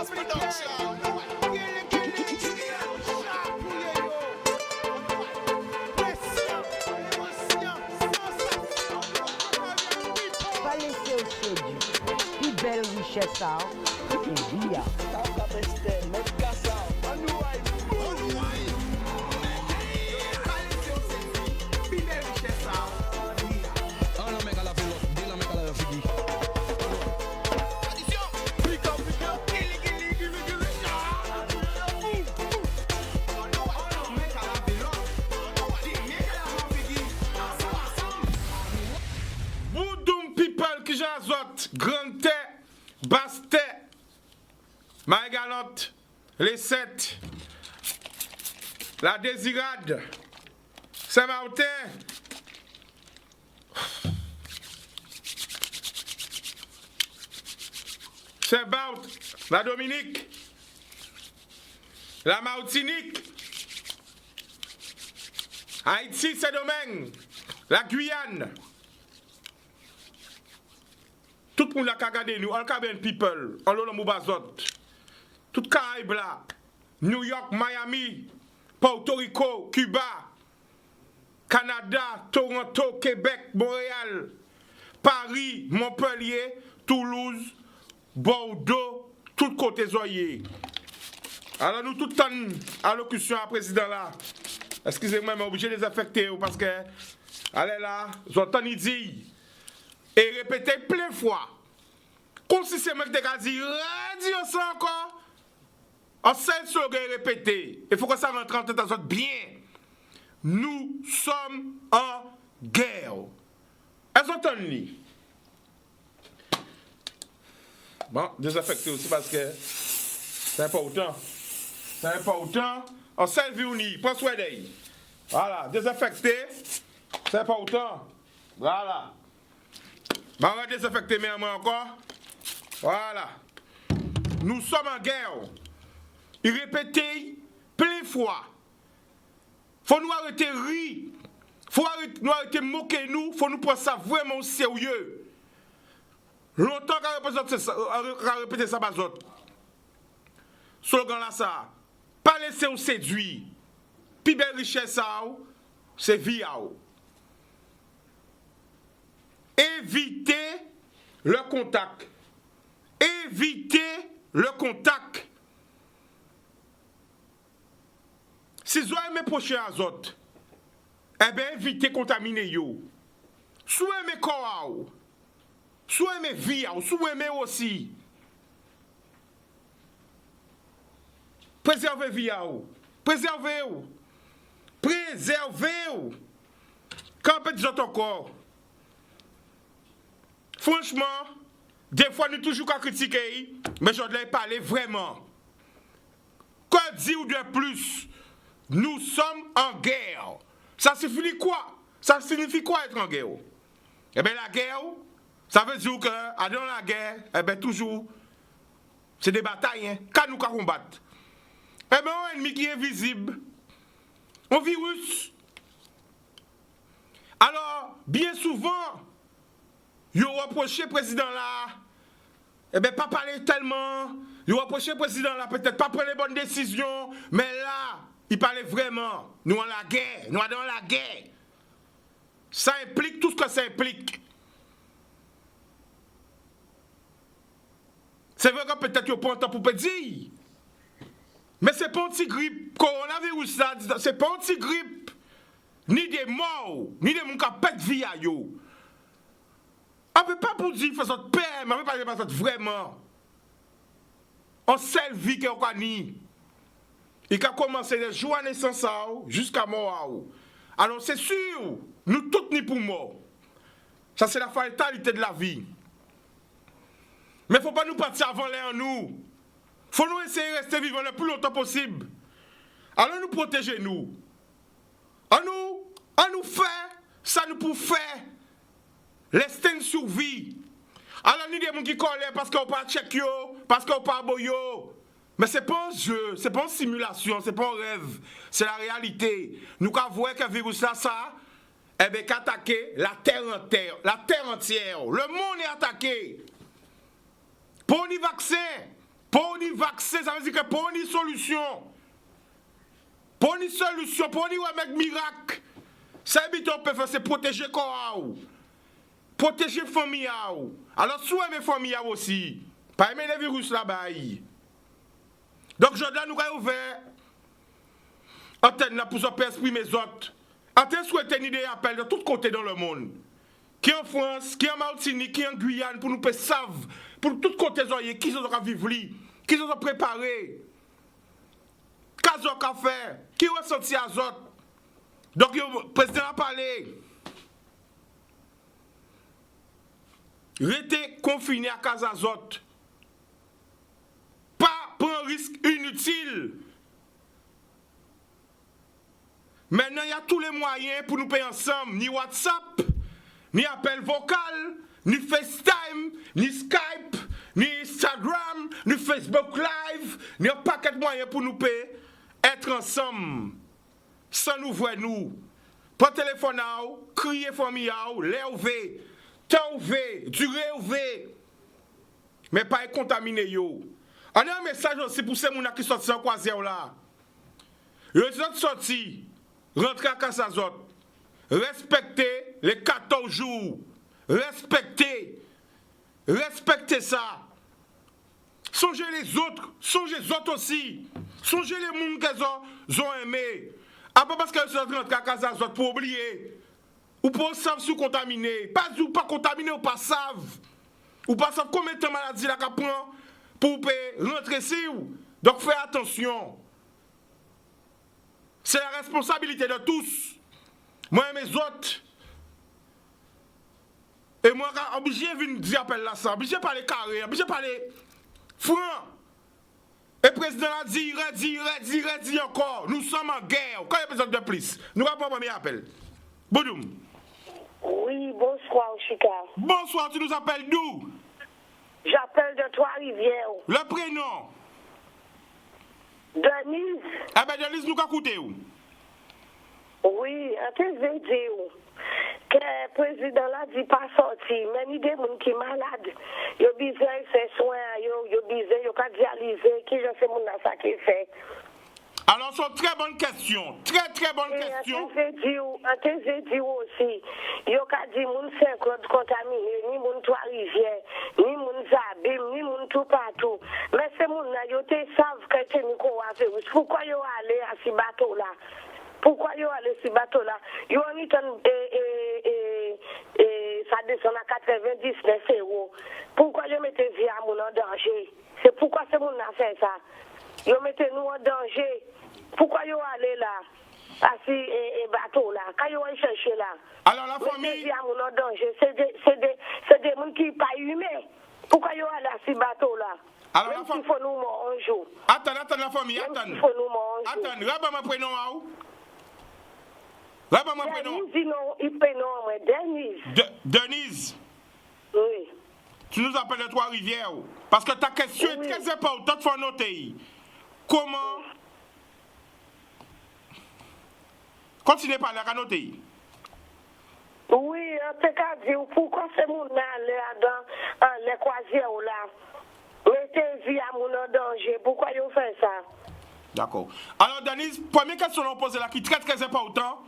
Pas laisser au séduit. Plus belle richesse, ça. Et via. Boudoum people qui j'azote, grande terre, basse terre, Marie-Galante, les 7, la Désirade, Saint-Martin, Saint-Barth, la Dominique, la Martinique, Haïti, Saint-Domingue, la Guyane. Tout le monde a regardé nous, all Caribbean people, all le Moubazot, tout Caraïbes là, New York, Miami, Puerto Rico, Cuba, Canada, Toronto, Québec, Montréal, Paris, Montpellier, Toulouse, Bordeaux, tout côté zoyé. Alors nous tout le temps allocution à président là. Excusez-moi, mais obligé de les affecter parce que allez là, j'entends il dit et répéter plein de fois. Comme si c'est moi qui t'ai dit, redis ça encore. En seul slogan répété. Il faut que ça rentre en tête à votre bien. Nous sommes en guerre. Elles ont entendu. Bon, désaffecté aussi parce que c'est important. C'est important. En seul vie unie, prends soin d'elle. Voilà, désaffecté. C'est important. Voilà. Bon, on va désaffecter mais moi encore. Voilà. Nous sommes en guerre. Il répétait plein de fois. Faut nous arrêter de rire. Faut nous arrêter de moquer nous. Faut nous prendre ça vraiment au sérieux. Longtemps qu'on a répété ça, bazot. Slogan là, ça. Pas laisser ou séduire. Puis belle richesse, c'est vie. Évitez le contact. Évitez le contact. Si vous aimez procher à autres, eh bien évitez de contaminer yo. Soit aimez corps, soit aimez vie, soit aimez aussi. Préservez vie, préservez-vous. Préservez-vous. Quand peut dire encore? Franchement, des fois nous toujours qu'à critiquer, mais je dois parler vraiment. Quoi dire ou de plus? Nous sommes en guerre. Ça signifie quoi? Ça signifie quoi être en guerre? Eh bien la guerre, ça veut dire que dans la guerre, eh bien toujours, c'est des batailles, hein, quand nous combattre. Eh bien un ennemi qui est visible, un virus. Alors, bien souvent, ils reprochent le président là, eh bien pas parler tellement, ils reprochent le président là, peut-être pas prendre les bonnes décisions, mais là, il parlait vraiment. Nous en la guerre, nous dans la guerre. Ça implique tout ce que ça implique. C'est vrai que peut-être qu'il n'y a pas un temps pour dire. Mais c'est pas un petit grippe. Coronavirus là, c'est pas un petit grippe. Ni des morts, ni des gens qui pètent vie à yo. On ne peut pas pour dire que c'est votre père, mais on ne peut pas dire que c'est vraiment. On seule vie qu'on a ni. Il a commencé les jours à naissance jusqu'à mort. Alors c'est sûr, nous tous ni pour mort. Ça c'est la fatalité de la vie. Mais il ne faut pas nous partir avant l'air nous. Il faut nous essayer de rester vivants le plus longtemps possible. Alors nous protéger nous. À nous faire, ça nous pour faire. Rester une survie. Alors nous des gens qui collent parce qu'on pas check yo, parce qu'on pas boyo. Mais c'est pas un jeu, c'est pas une simulation, c'est pas un rêve, c'est la réalité. Nous avons vu que le virus là, ça, eh bien, qu'attaquer la terre entière, le monde est attaqué. Pour les vaccins, Pour ni vaccin, ça veut dire que pour ni solution. Pour ni solution, pour ni remède miracle. Ça veut dire qu'on peut faire, c'est protéger le corps. Protéger la famille. Alors, si vous aimez la famille aussi, pas aimer les virus là-bas. Donc, Jordan, nous avons ouvert antenne là pour exprimer les autres. Antenne souhaite une idée appel de tous côtés dans le monde. Qui en France, qui en Martinique, qui en Guyane, pour nous savoir, pour tous côtés, qui sont en vivre, qui sont préparés, qu'est-ce qu'on a fait, qui ont sorti à autres. Donc, le président a parlé. Restez confiné à casa autres. Pas prendre un risque inutile. Maintenant, il y a tous les moyens pour nous payer ensemble, ni WhatsApp, ni appel vocal, ni FaceTime, ni Skype, ni Instagram, ni Facebook Live, ni un paquet de moyens pour nous payer, être ensemble, sans nous voir nous. Pas téléphone, crier famille, lever, temps ouvert, durée ouvert, mais pas contaminer yo. On a un message aussi pour ces gens qui sont sortis en croisière là. Ils sont sortis. Rentrez à Cassazot. Respectez les 14 jours. Respectez. Respectez ça. Songez les autres. Songez les autres aussi. Songez les gens qu'ils ont aimé. Après parce qu'ils sont rentrés à Cassazot pour oublier. Ou pour savoir si vous contaminez. Pas contaminer ou pas savent. Ou pas savent combien de temps maladie la prend pour rentrer si vous. Donc faites attention. C'est la responsabilité de tous. Moi et mes autres. Et moi, obligé de venir dire appel là ça. Obligé de parler carré. Obligé de parler franc. Et le président a dit, redit encore. Nous sommes en guerre. Quand il y a besoin de plus, nous allons prendre un premier appel. Boudoum. Oui, bonsoir, Chika. Bonsoir, tu nous appelles d'où? J'appelle de Trois-Rivières. Le prénom? Denise. Eh bien, Denise, nous avons écouté où? Oui, je veux dire que le président là dit pas sorti, mais il y a des gens qui sont malades. Ils ont besoin de faire soin, ils ont besoin de dialyser, qui je sais ça qui fait. Alors, c'est une très bonne question. Très bonne question. Je veux dire aussi, il y a des gens qui sont contaminés, ni gens Trois-Rivières, ni gens Zabim, ni gens tout partout. Mais ces gens-là, ils savent que c'est un coronavirus. Pourquoi ils sont allés à ce bateau-là? Pourquoi ils sont allés à ce bateau-là? Ils ont mis ça descend à 99 €. Pourquoi ils mettent vie à mon en danger? C'est pourquoi ces gens-là fait ça. Ils mettent nous en danger. Pourquoi ils sont allés là? À ce bateau-là? Quand ils ont cherché là? Alors la famille. Vie à mon en danger. C'est des gens qui ne sont pas humains. Pourquoi ils sont allés à ce bateau-là? Alors la famille. Il faut nous mourir un jour. Attends, la famille, attends. Il faut nous mourir un jour. Attends, là-bas, ma prénom, à où? Là-bas, ma prénom. Denise, non, il prénom, Denise. Denise. Oui. Tu nous appelles de Trois-Rivières. Parce que ta question est très importante, il faut noter. Comment. Continuez par la noter. Oui, on peut dire pourquoi c'est mon allé dans les croisières là. Mettez vie à mon danger. Pourquoi ils fait ça? D'accord. Alors, Denise, première question qu'on pose là qui est très important.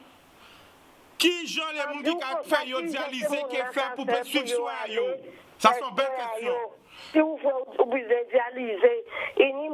Qui gens les gens qui ont fait dialyser, qui ont fait pour suivre soin? Ça, c'est une belle question. Si vous faites dialyser, et ni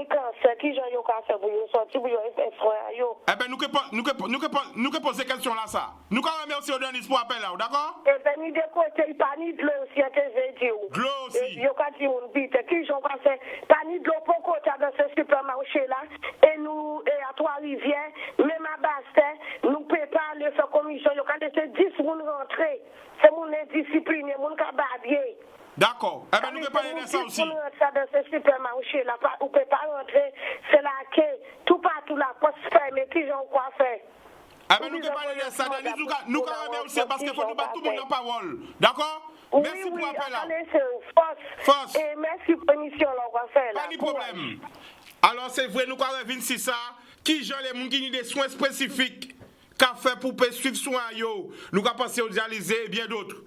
cancer, qui gens ont cancer pour vous sortir, pour vous faire soin? Eh bien, nous que poser question là, ça. Nous quand même aussi au Denise pour appel là, d'accord? Eh bien, ni de côté, il n'y a pas ni de l'eau aussi, à de l'eau aussi. Il y a pas de bite, qui gens cancer, pas ni de l'eau pour côté dans ce supermarché là, et nous, à Trois-Rivières, même à Bastet, nous préparons les commission, il y a 10 personnes rentrer, c'est mon indiscipliné, mon cababier. D'accord. Eh bien, nous pouvons parler de ça aussi. Pour rentrer dans ce supermarché là, on ne peut pas rentrer, c'est là que tout partout là, poste fermé, qui j'en quoi faire. Eh bien, nous pouvons parler de ça. Nous pouvons aussi parce qu'il faut nous battre tout le monde en parole. D'accord? Merci pour l'appel là. Force. Et merci pour l'émission là, on va faire là. Pas de problème. Alors, c'est vrai, nous avons 26 ça. Qui j'en les gens qui ont des soins spécifiques qu'a fait pour suivre soin yo. Nous avons passé au dialysé et bien d'autres.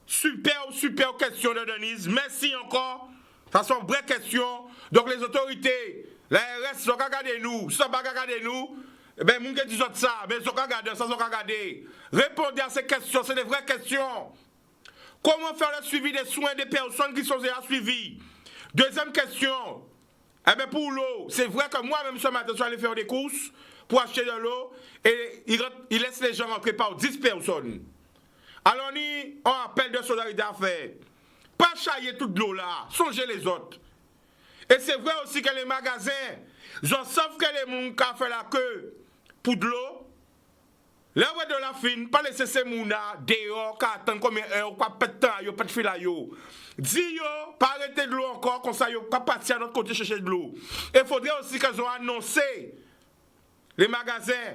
Super question de Denise. Merci encore Ça sont vraies questions. Donc les autorités, l'ARS, ils ont regardé nous. Si ils n'ont pas regardé nous, ben, moun qui dit ça, mais ils ont regardé, ça, ils ont regardé. Répondez à ces questions, c'est des vraies questions. Comment faire le suivi des soins des personnes qui sont déjà suivies? Deuxième question. Eh bien, pour l'eau, c'est vrai que moi-même ce matin, je suis allé faire des courses pour acheter de l'eau et il laisse les gens rentrer par 10 personnes. Alors, on appelle de solidarité à faire. Pas chailler toute l'eau là, songez les autres. Et c'est vrai aussi que les magasins, j'en savent que les gens qui ont fait la queue pour de l'eau, là où de la fine, pas laisser ces gens dehors, qui attendent combien d'heures, pas de temps, pas de fil à yo. Dis yo, pas arrêter de l'eau encore, comme ça, yo, pas partir à notre côté chercher de l'eau. Et il faudrait aussi qu'ils ont annoncé les magasins,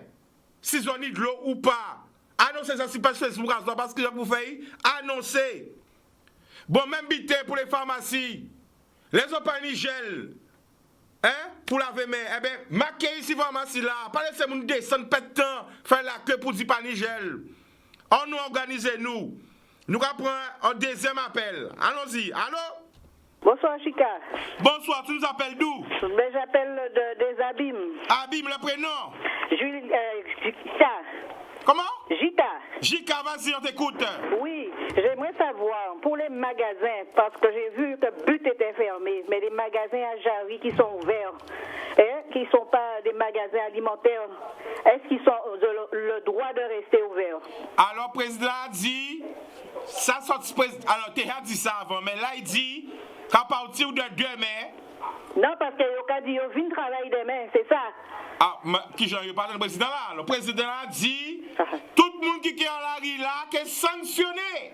s'ils ont mis de l'eau ou pas. Annoncez ça sur page Facebook, parce que vous faites annoncer. Bon, même bité pour les pharmacies, les compagnies gel, hein, pour laver main, eh bien, marquez ici pharmacie là, pas laisser moun descendre, pas de temps, faire la queue pour dire panier gel. On nous organise nous. Nous allons prendre un deuxième appel. Allons-y. Allô? Bonsoir, Chika. Bonsoir, tu nous appelles d'où? Ben, j'appelle des Abîmes. Abîme, le prénom? Jita. Comment? Jita. Jika, vas-y, on t'écoute. Oui, j'aimerais savoir, pour les magasins, parce que j'ai vu que But était fermé, mais les magasins à Jarry qui sont ouverts, qui ne sont pas des magasins alimentaires, est-ce qu'ils ont le droit de rester ouverts? Alors, le président a dit, ça sorti président. Alors, tu as dit ça avant, mais là, il dit qu'à partir de demain. Non, parce qu'il a dit qu'il vient travailler demain, c'est ça. Ah, qui j'en ai parlé le président là? Le président a dit, tout le monde qui est en la rue là, qui est sanctionné.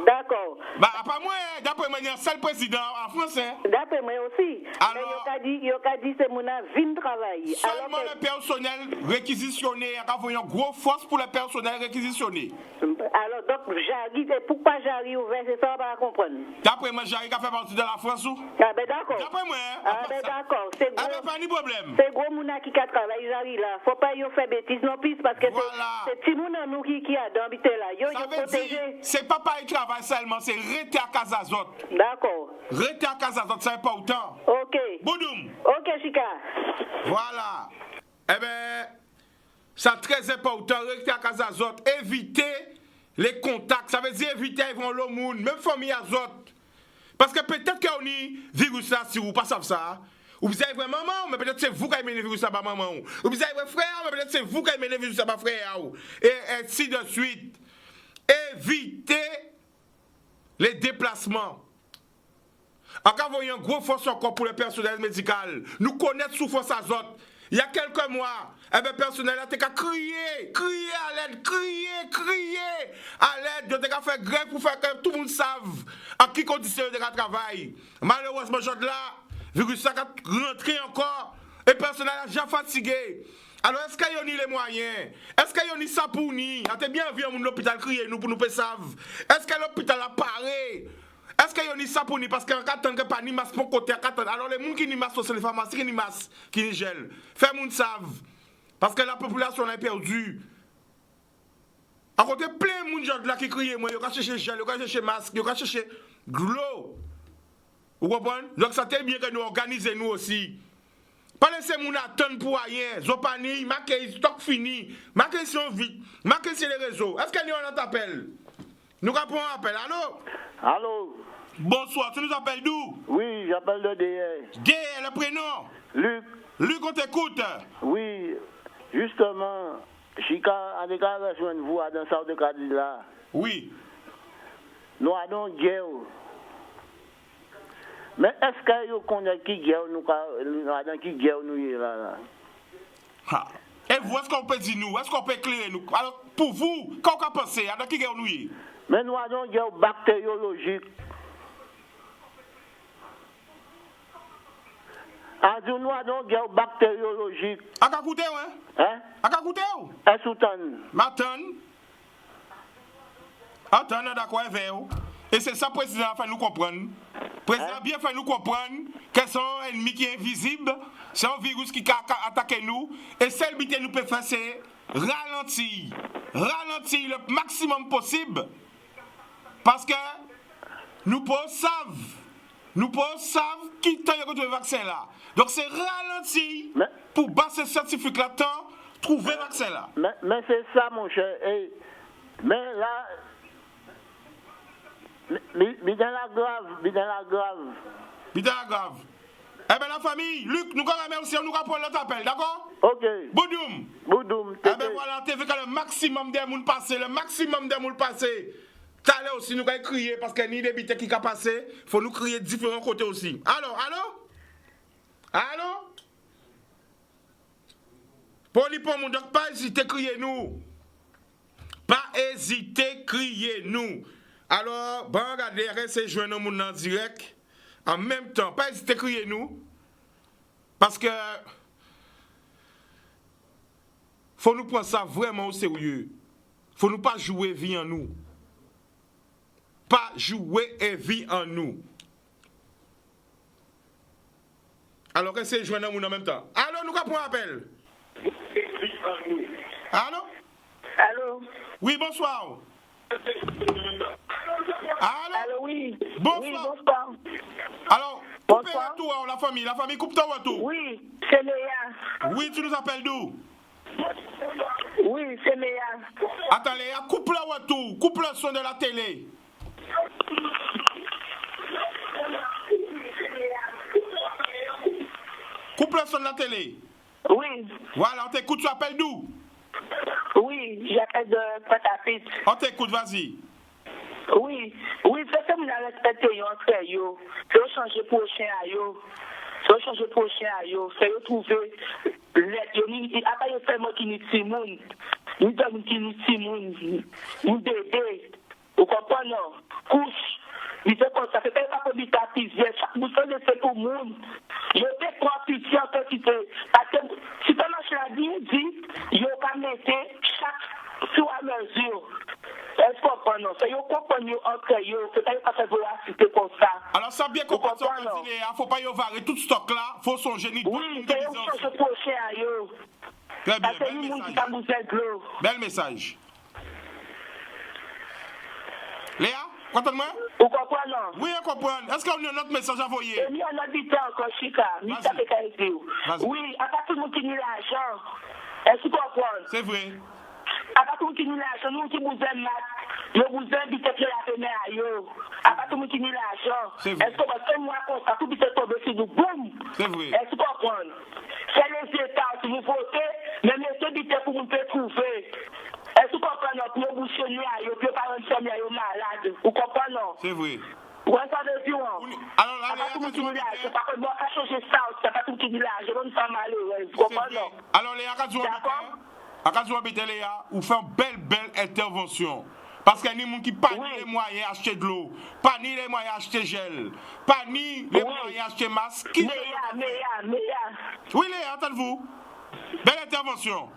D'accord. Bah, après moi, d'après moi, il y a un seul président en français. D'après moi aussi. Alors, mais il a dit c'est mon vin travailler. Seulement le personnel réquisitionné, il y a une grosse force pour le personnel réquisitionné. Alors, donc, Jarry, pourquoi Jarry ouvert, c'est ça, on va comprendre. D'après moi, Jarry a fait partie de la France ou? Ah ben d'accord. D'après moi, ah ben d'accord. C'est gros. Ah ben pas de problème. C'est gros mouna qui a travaillé Jarry là. Faut pas y faire bêtises non plus parce que voilà. c'est petit mouna nous qui a dans là. Yo protégé. C'est pas pareil travail seulement, c'est rester à Casazot. D'accord. Rester à Casazot, c'est important. OK. Boudoum. OK, Chika. Voilà. Eh bien, c'est très important, rester à Casazot, éviter les contacts. Ça veut dire éviter le monde, même famille Azot. Parce que peut-être qu'on y virus là, si vous ne savez pas ça. Ou vous avez maman, mais peut-être c'est vous qui avez le virus à maman. Ou vous avez frère, mais peut-être c'est vous qui avez le virus à frère. Et ainsi de suite. Évitez les déplacements. En cas où il y a une grosse force encore pour le personnel médical, nous connaissons sous force Azot. Il y a quelques mois, le personnel a crié à l'aide, crié à l'aide, de faire grève pour faire que tout le monde sache en qui condition de travail. Malheureusement, là, vu ça a rentré encore, le personnel a déjà fatigué. Alors, est-ce qu'il y a les moyens? Est-ce qu'il y a ça pour nous? On a bien vu l'hôpital crier nous pour nous savoir. Est-ce que l'hôpital a paré? Est-ce qu'il y a ça pour nous? Parce qu'en cas de pas ni masque pour côté, alors les gens qui ni masque, c'est les pharmacies qui ni masque, qui ni gel. Fait moun savent. Parce que la population est perdue. À côté, plein de gens là qui crient, moi, ils vont chercher gel, ils vont chercher masque, ils vont chercher glow. Vous comprenez? Donc, ça c'est bien que nous organisons nous aussi. Pas laisser moun attendre pour rien. Zopani, marquez stock fini. Marquez si on vite. Marquez sur les réseaux. Est-ce qu'il y a un appel? Nous répondons à l'appel. Allô? Allô? Bonsoir, tu nous appelles d'où? Oui, j'appelle de DR. DR, le prénom? Luc. Luc, on t'écoute. Oui, justement, Chika a déclaration de vous dans South de Kadila. Oui. Nous avons guerre. Mais est-ce que vous connaissez qui guerre nous avons qui guerre nous là? Et vous, est-ce qu'on peut dire nous? Est-ce qu'on peut éclairer nous? Alors, pour vous, qu'est-ce qu'on pense? À qui guerre nous? Mais nous avons une guerre bactériologique. Nous avons une guerre bactériologique. À quoi coûter, hein? Hein? À quoi coûter? Est-ce que Attends, d'accord, et c'est ça que le président a fait nous comprendre. Le président a bien fait nous comprendre que c'est un ennemi qui est invisible, c'est un virus qui a attaqué nous, et celle que nous pouvons faire, c'est ralentir le maximum possible, parce que nous savons nous pas savent qui t'a le vaccin là. Donc c'est ralenti Mais- pour passer scientifique là temps trouver le vaccin là. Mais c'est ça, mon cher. Mais là, mais dans la grave. Putain grave. Eh bien la famille, Luc, nous quand même aussi, nous allons prendre notre appel, d'accord? Ok. Boudoum. T'es Eh bien voilà, t'es vu que le maximum des moules passés, T'as là aussi, nous allons crier parce qu'il y a ni des bites qui ont passé, il faut nous crier de différents côtés aussi. Allô? Pour les pommes, donc pas hésiter, criez-nous. Pas hésiter, criez-nous. Alors, bon, regardez, restez joindre nous en direct. En même temps, pas hésiter, criez-nous. Parce que faut nous prendre ça vraiment au sérieux. Faut nous pas jouer vie en nous. Pas jouer et vie en nous. Alors, restez joindre nous en même temps. Alors, nous avons un appel. Allô? Allô? Oui, bonsoir. Allô, oui. Bonsoir. Oui, bonsoir. Alors, coupez Bonsoir. le retour, la famille. La famille, coupe ton retour. Oui, c'est Léa. Oui, tu nous appelles d'où? Oui, c'est Léa. Attends, Léa, coupe le retour. Coupe le son de la télé. Coupe le son de la télé. Oui, Voilà, on t'écoute, tu appelles d'où? oui, j'appelle de Patapit. On t'écoute, vas-y. Oui, c'est ça, je respecte entre eux. C'est changer prochain à eux. C'est changer prochain à eux. C'est retrouver l'aide. Après, il fait moi qui n'est pas moun. Nous sommes qui n'est pas moun. Nous bébés. Vous comprenez? Couche. Il fait comme ça. C'est pas comme il t'a pisé. Chaque bouton de fait pour le monde. Je vais prendre pitié en quantité. Parce que si tu marches la vie, dit, il faut pas mettre chaque sur à mesure. Est-ce qu'on comprend? C'est vous comprenez entre eux. C'est pas vous faire véracité comme ça. Alors, ça bien comprendre ça, comprenez? Léa. Faut pas y varier tout stock là. Faut songer ni Oui, c'est vous changer prochain à eux. Très bien, Parce que bel nous, qui message. t'a bousé de l'eau. Bel message. Léa, comprenez-moi? Vous comprenez? Oui, on comprend. Est-ce qu'on a un autre message à envoyer? Et nous, on habite encore, Chica. Nous, ça fait qu'à dire. Vas-y. Oui, à part tout le monde qui n'a l'argent. Est-ce que vous comprenez? C'est vrai. À part tout le monde qui n'a l'argent, nous qui vous aimons maths, nous vous aimons peut-être la première à eux. À part tout le monde qui n'a l'argent. C'est vrai. Est-ce que vous faites moi comme ça, tout peut tomber sur nous, boum. C'est vrai. Est-ce que vous comprenez? C'est les États, si vous votez, même les habités pour nous trouver. Est-ce que vous comprenez? Pour nous bouchonner à eux, pour pas rendre famille à eux malades. Vous comprenez? C'est vrai. Vous entendez bien? Alors là, C'est pas tout le monde qui Léa, dit là, c'est pas que moi, à changer ça, c'est pas tout le monde qui dit là, je veux une femme malheureuse. Vous c'est vrai. comprenez? Alors Léa, quand tu D'accord. habites, Léa, vous faites une belle intervention. Parce qu'il y a des gens qui pas Oui. ni les moyens d'acheter de l'eau, pas ni les moyens d'acheter gel, pas ni les Oui. moyens d'acheter masque. Méa. Oui, Léa, entendez-vous? Belle intervention.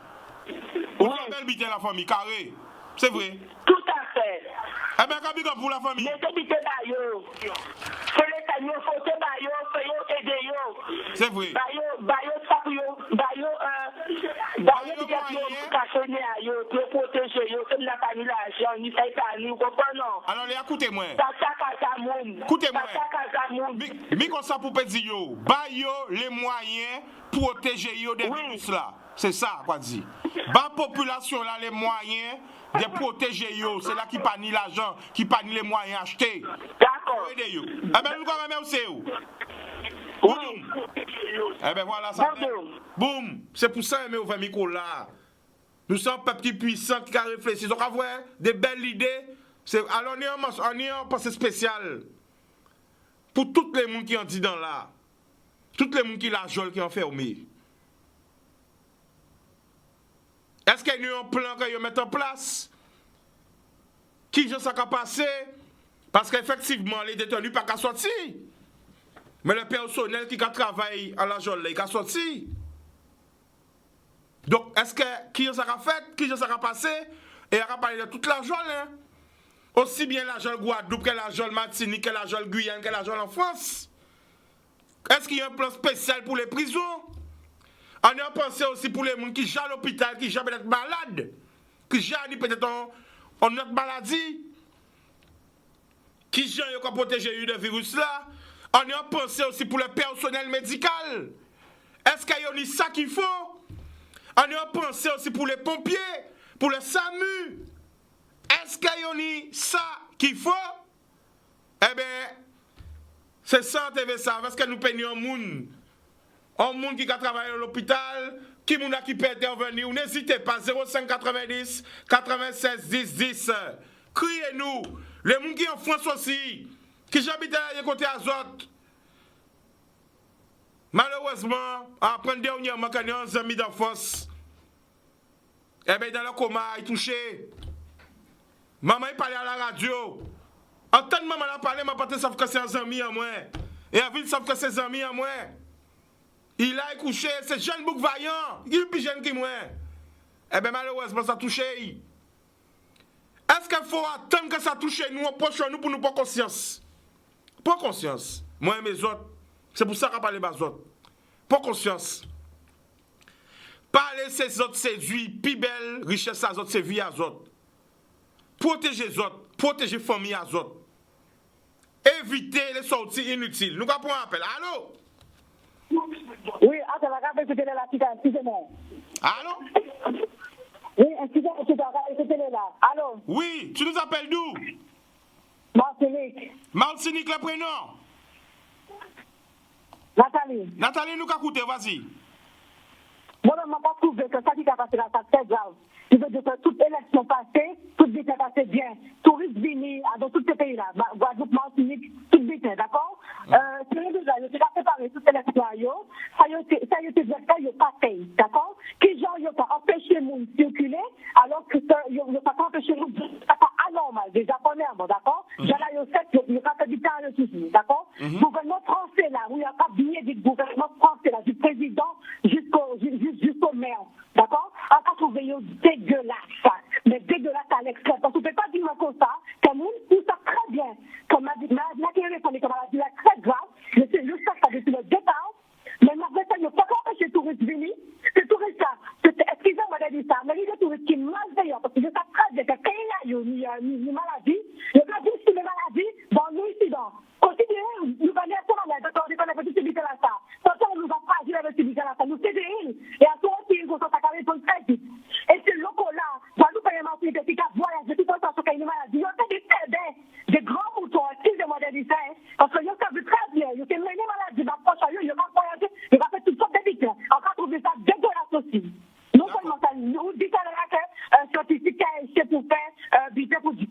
Vous Oui. faites belle bite la famille, carré. C'est vrai. Tout à fait. Eh bien, quand vous pour la famille. Mais habitez là, yo. C'est les camions, faut que bayo, faut yo aider yo. C'est vrai. Bayo, ça pour yo, bayo, peut-être yo, cacher à yo, pour protéger yo, comme la famille l'argent, ni fait pas, ni, vous comprenez? Alors, Léa, écoutez-moi. Écoutez-moi. Mi comme ça pour pédir yo, ba yo les moyens pour protéger yo des Oui. virus là. C'est ça quoi dit. Ba population là les moyens de protéger yo, c'est là qui pas ni l'argent, qui pas ni les moyens acheter. D'accord. Aidez yo. Eh ben nous quand même aussi yo. Oui. Eh ben voilà ça. Boum. Boum, c'est pour ça mais au micro là. Nous sommes peuple qui puissant qui a réfléchi, donc avoir des belles idées. C'est alors on est en pensée spéciale. Pour tous les gens qui ont dit dans là, tous les gens qui la jole qui ont fermé. Est-ce qu'il y a un plan qu'ils mettent en place? Qui je sais qu'à passer? Parce qu'effectivement, les détenus pas qu'à sortir. Mais le personnel qui travaille à la jole, il a sorti. Donc, est-ce que qui je sais qu'à fait? Qui je sais qu'à passer? Et il a parlé de toute la jole, hein? Aussi bien la jole Guadeloupe que la jole Martinique, que la jole Guyane, que la jole en France. Est-ce qu'il y a un plan spécial pour les prisons? On a pensé aussi pour les gens qui sont à l'hôpital, qui sont peut-être malades, qui sont peut-être en autre maladie, qui sont pour protéger de virus là. On y a pensé aussi pour le personnel médical. Est-ce qu'il y a ça qu'il faut? On y a pensé aussi pour les pompiers, pour le SAMU. Est-ce qu'il y a ça qu'il faut? Eh bien, c'est ça, TV ça, parce que nous peignons un monde qui a travaillé à l'hôpital, qui peut intervenir. N'hésitez pas, 0590 96 10 10. Criez-nous. Les gens qui sont en France aussi, qui habitent à côté Azote. Malheureusement, après dernièrement, quand il y a un ami d'enfance, eh bien, dans le coma, il est touché. Maman, il parlait à la radio. En tant que maman a parlé, ma pâté savent que c'est un ami à moi. Et la ville savent que c'est un ami à moi. Il a couché, c'est jeune bouc vaillant. Il est plus jeune que moi. Eh bien, malheureusement, ça a touché. Est-ce qu'il faut attendre que ça touche nous, on proche nous pour nous prendre conscience? Pas conscience. Moi et mes autres. C'est pour ça qu'on parle des autres. Pas conscience. Parler ces autres, c'est vie, puis belle richesse à autres, c'est vie à autres. Protéger les autres, protéger la famille à autres. Éviter les sorties inutiles. Nous avons un appel. Allô? Oui, attends, la carte était là, excusez-moi. Allô? Oui, excusez-moi, c'était là. Allô? Oui, tu nous appelles d'où? Martinique. Martinique, le prénom? Nathalie. Nathalie, nous avons écouté, vas-y. Moi, je ne m'ai pas trouvé que ça qui a passé là, ça c'est grave. Je veux dire que toute élection passée, tout bien passé bien. Touristes venus dans tous ces pays-là, Guadeloupe, Martinique, tout bien, d'accord? C'est déjà, je suis préparé toutes les élections, ça y est, il n'y a pas payé, d'accord? Qui genre, il n'y a pas empêché les gens de circuler, alors que il n'y a pas empêché les gens de circuler, c'est pas anormal, déjà, premièrement, d'accord? J'en ai il n'y a pas fait du temps à tout, d'accord? Le gouvernement français, là, où il n'y a pas bien du gouvernement français, là, du président jusqu'au maire, d'accord? On va trouver dégueulasse, mais dégueulasse à l'extrême. Parce qu'on ne peut pas dire comme ça, que nous, tout ça très bien, comme la maladie est très grave, mais c'est juste ça, ça depuis le départ, mais malgré ça, il n'y a pas empêché les touristes venus, c'est touristes ça, excusez-moi de dire ça, mais il y a des touristes qui mal d'ailleurs, parce que je sais très bien que quand il y a une maladie, il y a pas juste une maladie, bon, nous ici, considérez, nous connaissons la maladie, on connaît pas tout ce qui est là, ça, pourtant, nous va pas agir avec ce qui est là, ça, nous CDI, et à toi aussi, il faut s'accaler pour le très vite. Et ces locaux-là, Guadeloupe et Martinique, qui voyagent depuis longtemps sur une maladie, ils ont des grands moutons, excusez-moi de dire ça, parce qu'ils ont vu très bien, ils ont mené maladie, ils ont pas voyagé, ils ont fait toutes sortes de vies. On va trouver ça dégueulasse aussi. Non seulement ça, nous disons qu'un scientifique est pour faire,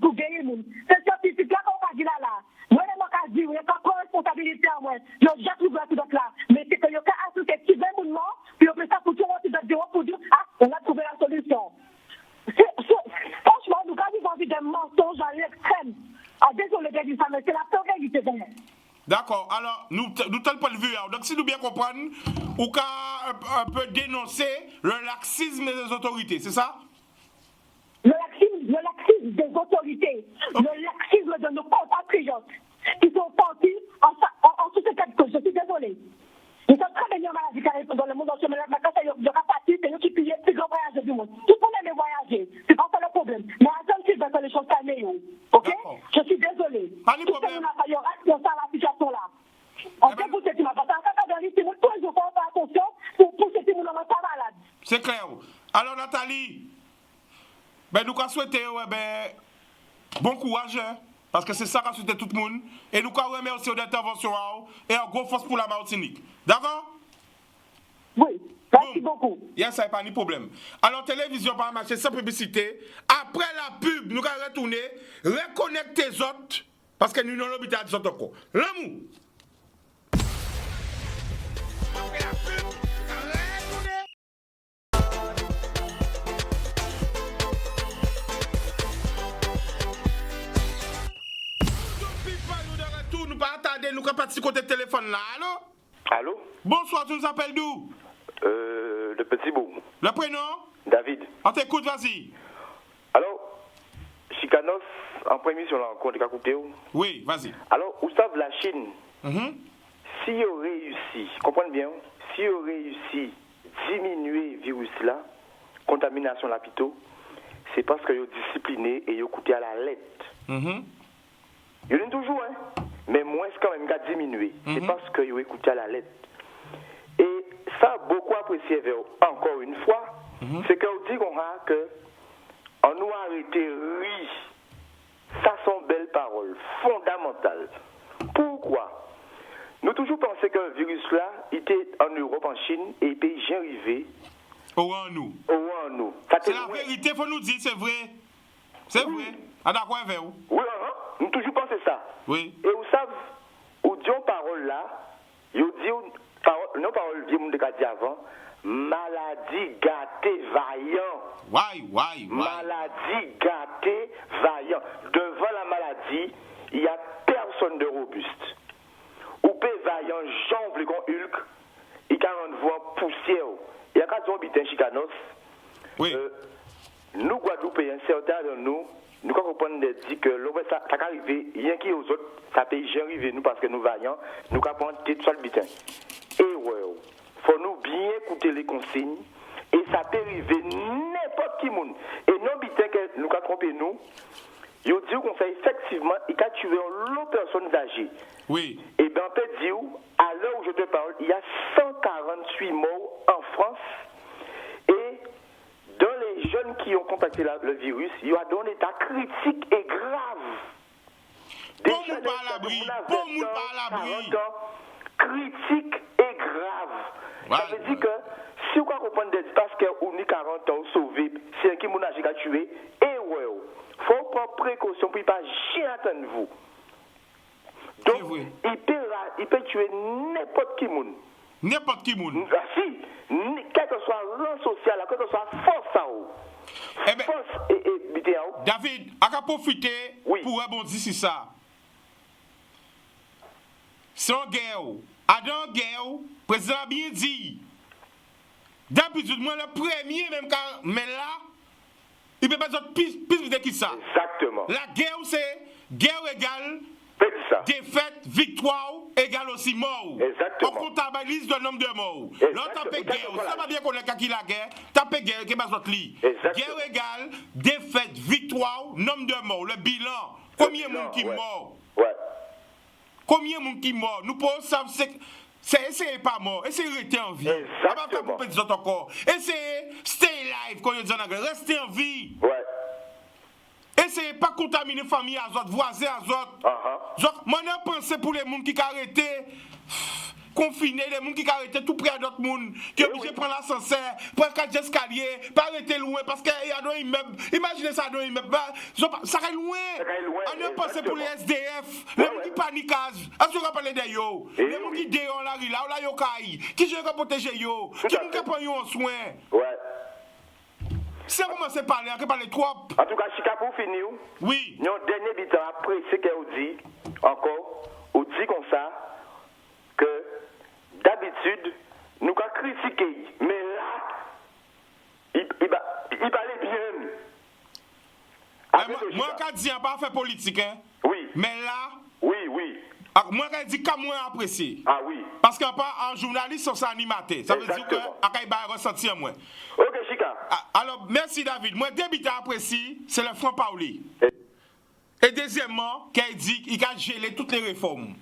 pour gagner le monde. Ce scientifique-là, qu'on va dire là, moi, je dis, il n'y a pas de responsabilité à moi. Je n'ai jamais trouvé tout d'autre là. Mais c'est qu'il y a qu'à associer qui veut mon nom, puis on fait ça pour tout le monde, pour dire, ah, on a trouvé la solution. Franchement, nous avons envie de mensonges à l'extrême. Ah, désolé de dire ça, mais c'est la seule réalité. D'accord, alors, nous t'avons pas le vu. Donc, si nous bien comprenons, on peut un peu dénoncer le laxisme des autorités, c'est ça? Le laxisme des autorités, le laxisme de nos compatriotes qui sont partis en sous cette cause. Je suis désolé. Ils sont très bien malades dans le monde entier, mais quand il y a parti, c'est eux qui pillent le plus grand voyage du monde. Tout le monde aime voyager, c'est pas ça le problème. Mais attends, tu vas faire les choses calmes, ok? Je suis désolé. Pas de problème. Il y aura responsable à la situation là. On peut vous dire que parce qu'en dans les tous les jours, on fait attention pour ces gens qui sont malades. C'est clair. Alors, Nathalie, nous souhaitons bon courage, hein, parce que c'est ça qu'a souhaité tout le monde. Et nous remercions d'intervention et un gros force pour la Martinique. D'accord? Oui, merci beaucoup. Yes, ça n'est pas de problème. Alors, télévision par marché sans publicité. Après la pub, nous allons retourner, reconnecter les autres, parce que nous n'avons pas l'hôpital des autres encore. L'amour. Après la pub, retourner. Nous de retour, nous pas attendre, nous pas partir côté téléphone là. Allô? Allô? Bonsoir, tu nous appelles d'où? Le petit bout. Le prénom? David. On t'écoute, vas-y. Alors, Chicanos, en premier sur la rencontre, écouté. Oui, vas-y. Alors, vous savez, la Chine, s'il a réussi, comprenez bien, s'il a réussi à diminuer le virus là, contamination de l'hôpital, c'est parce qu'ils ont discipliné et ils ont coûté à la lettre. Ils ont toujours, hein. mais moins quand même qu'à diminuer. C'est parce que vous écoutez à la lettre. Et ça, beaucoup apprécié encore une fois, c'est qu'on dit qu'on a que on nous a arrêté oui. Ça sont belles paroles, fondamentales. Pourquoi? Nous toujours pensé que le virus-là était en Europe, en Chine, et les pays arrivés. Au nous. C'est la vérité, il faut nous dire, c'est vrai. C'est vrai. On a d'accord avec vous? Oui, nous toujours pensé ça. Oui. Et vous savez, vous dites parole là, vous dites parole dit avant, maladie gâtée vaillant. Maladie gâtée vaillant. Devant la maladie, il n'y a personne de robuste. Ou peut vaillant, jambe, comme Hulk, il a un voix poussière. Il y a qu'à dire chicanos. Oui. Nous, Guadeloupéens, certains de nous comprenons que ça va arriver, rien qui aux autres, ça peut y arriver nous parce que nous vaillants, nous comprenons tout ça le bitin. Et ouais, faut nous bien écouter les consignes, et ça peut arriver n'importe qui monde. Et non bitin que nous avons trompé nous, il dit qu'on sait effectivement, il a tué l'autre personne âgée. Oui. Et bien, on peut dire, à l'heure où je te parle, il y a 148 morts en France. Et dans les jeunes qui ont contacté le virus, il y a un état critique et grave. Pour nous pas à l'abri. Critique et grave. Ça veut dire que si vous comprenez parce qu'on a 40 ans sauvé, c'est un qui m'a tué, et ouais, il faut prendre précaution pour ne pas chier attendre vous. Donc, il peut tuer n'importe qui monde. N'importe qui monde. Si, quel que soit le rang social, quel que soit force à force et vidéo. David, on va profiter pour rebondir sur ça. Sans guerre, Adam guerre, président a bien dit. D'habitude, moi, le premier, même quand, mais là, il peut pas être plus vite que ça. Exactement. La guerre, c'est guerre égale défaite, victoire égale aussi mort. Exactement. On comptabilise le nombre de morts. L'autre fait guerre, ça va bien connaître qui la guerre, tapez guerre, qui est pas votre lit. Guerre égale défaite, victoire, nombre de morts, le bilan. Combien de monde qui mort? Combien de monde qui mort? Nous pouvons savoir, c'est essayer pas mort, essayer de rester en vie. On va pas couper des autres encore. Essayez stay alive, quand on dit en anglais, rester en vie. Essayez pas contaminer famille à autres, voisins à autres. Moi, je pense pour les gens qui ont arrêté, confinés, les gens qui ont arrêté tout près d'autres gens, qui sont obligés de prendre l'ascenseur, prendre 4 escaliers, pas arrêter loin, parce qu'il y a des immeubles. Imaginez ça dans l'immeuble. Ça va loin. On a pensé pour les SDF, les gens qui paniquent. Est-ce que vous parlez de yo? Les gens qui déhonnent la rue, là où yo caille, qui je vais protéger yo, qui vont prendre en soin. Si on commence à parler, on peut parler trop. En tout cas, Chica, pour finir, oui. Nous dernier bilan après ce qu'elle dit, encore, on dit comme ça, que d'habitude, nous avons critiqué, mais là, il parlait bien. Moi, quand je dis, on pas fait politique, hein? Oui. Mais là, oui. Moi, quand je dis, comme moi, apprécié. Ah oui. Parce qu'en journaliste, on s'animaté. Ça veut dire que, il va ressentir moins. Ok, Chica. Alors, merci David. Moi, débutant apprécié, c'est le franc Pauli. Et deuxièmement, qu'il dit qu'il a gelé toutes les réformes.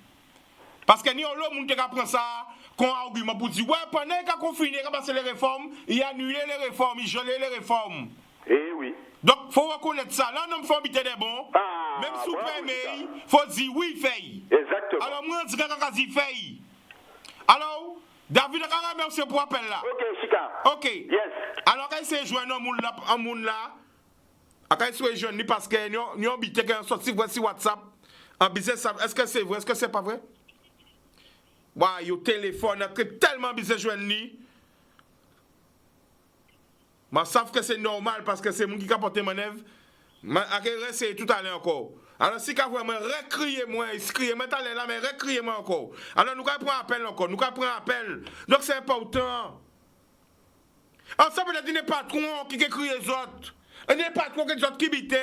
Parce que nous, l'autre monde qui apprend ça, qu'on a argument pour dire, ouais, pendant qu'il a confiné, qu'il a passé les réformes, il a annulé les réformes, il gelé les réformes. Eh oui. Donc, il faut reconnaître ça. Là, on faut habiter des bons. Même sous premier, il faut dire oui, il fait. Exactement. Alors, moi, je dis qu'il a dit fait. Alors, David, on a remercié pour l'appel là. Ok, Chica. Ok. Yes. Alors, quand il s'est joint un monde là, quand il s'est joint, parce que nous habitons qu'il a sorti voici WhatsApp, en business, est-ce que c'est vrai, est-ce que c'est pas vrai? Ouais, il y a téléphone, il y a tellement business joint ni. Je sais que c'est normal parce que c'est moi qui a porté mon œuvre. Je vais tout à l'heure encore. Alors, si vous vraiment recriez-moi, criez-moi là, mais recriez-moi encore. Alors, nous allons prendre appel encore. Nous allons prendre appel. Donc, c'est important. Alors, ça peut être des patrons qui crient les autres. Des patrons qui les autres qui bitent.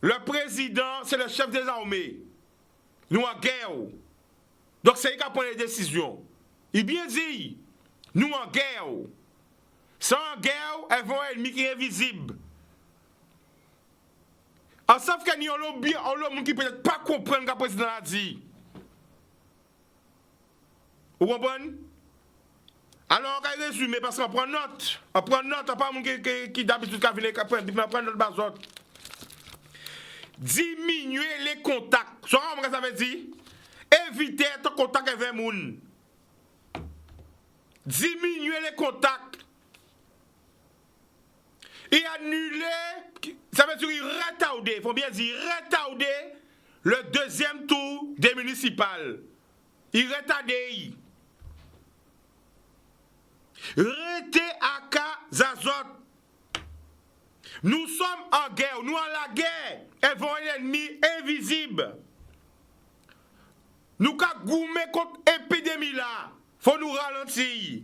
Le président, c'est le chef des armées. Nous en guerre. Donc, c'est lui qui prend les décisions. Il bien dit, nous en guerre. Sans guerre, elles vont être ennemis qui est invisible. En savent qu'il y a un lobby, un qui peut-être pas comprendre ce que le président a dit. Vous comprenez? Alors, on va résumer parce qu'on prend note. On prend note, on pas un qui d'habitude qui vient prendre notre bazot. Diminuer les contacts. Ça veut dire éviter ton contact avec les gens. Diminuer les contacts. Et annuler, ça veut dire retarder, il faut bien dire retarder le deuxième tour des municipales. Il retardé. Rete à Kazazot. Nous sommes en guerre, nous en la guerre. Elles vont un ennemi invisible. Nous avons goumé contre l'épidémie là. Faut nous ralentir.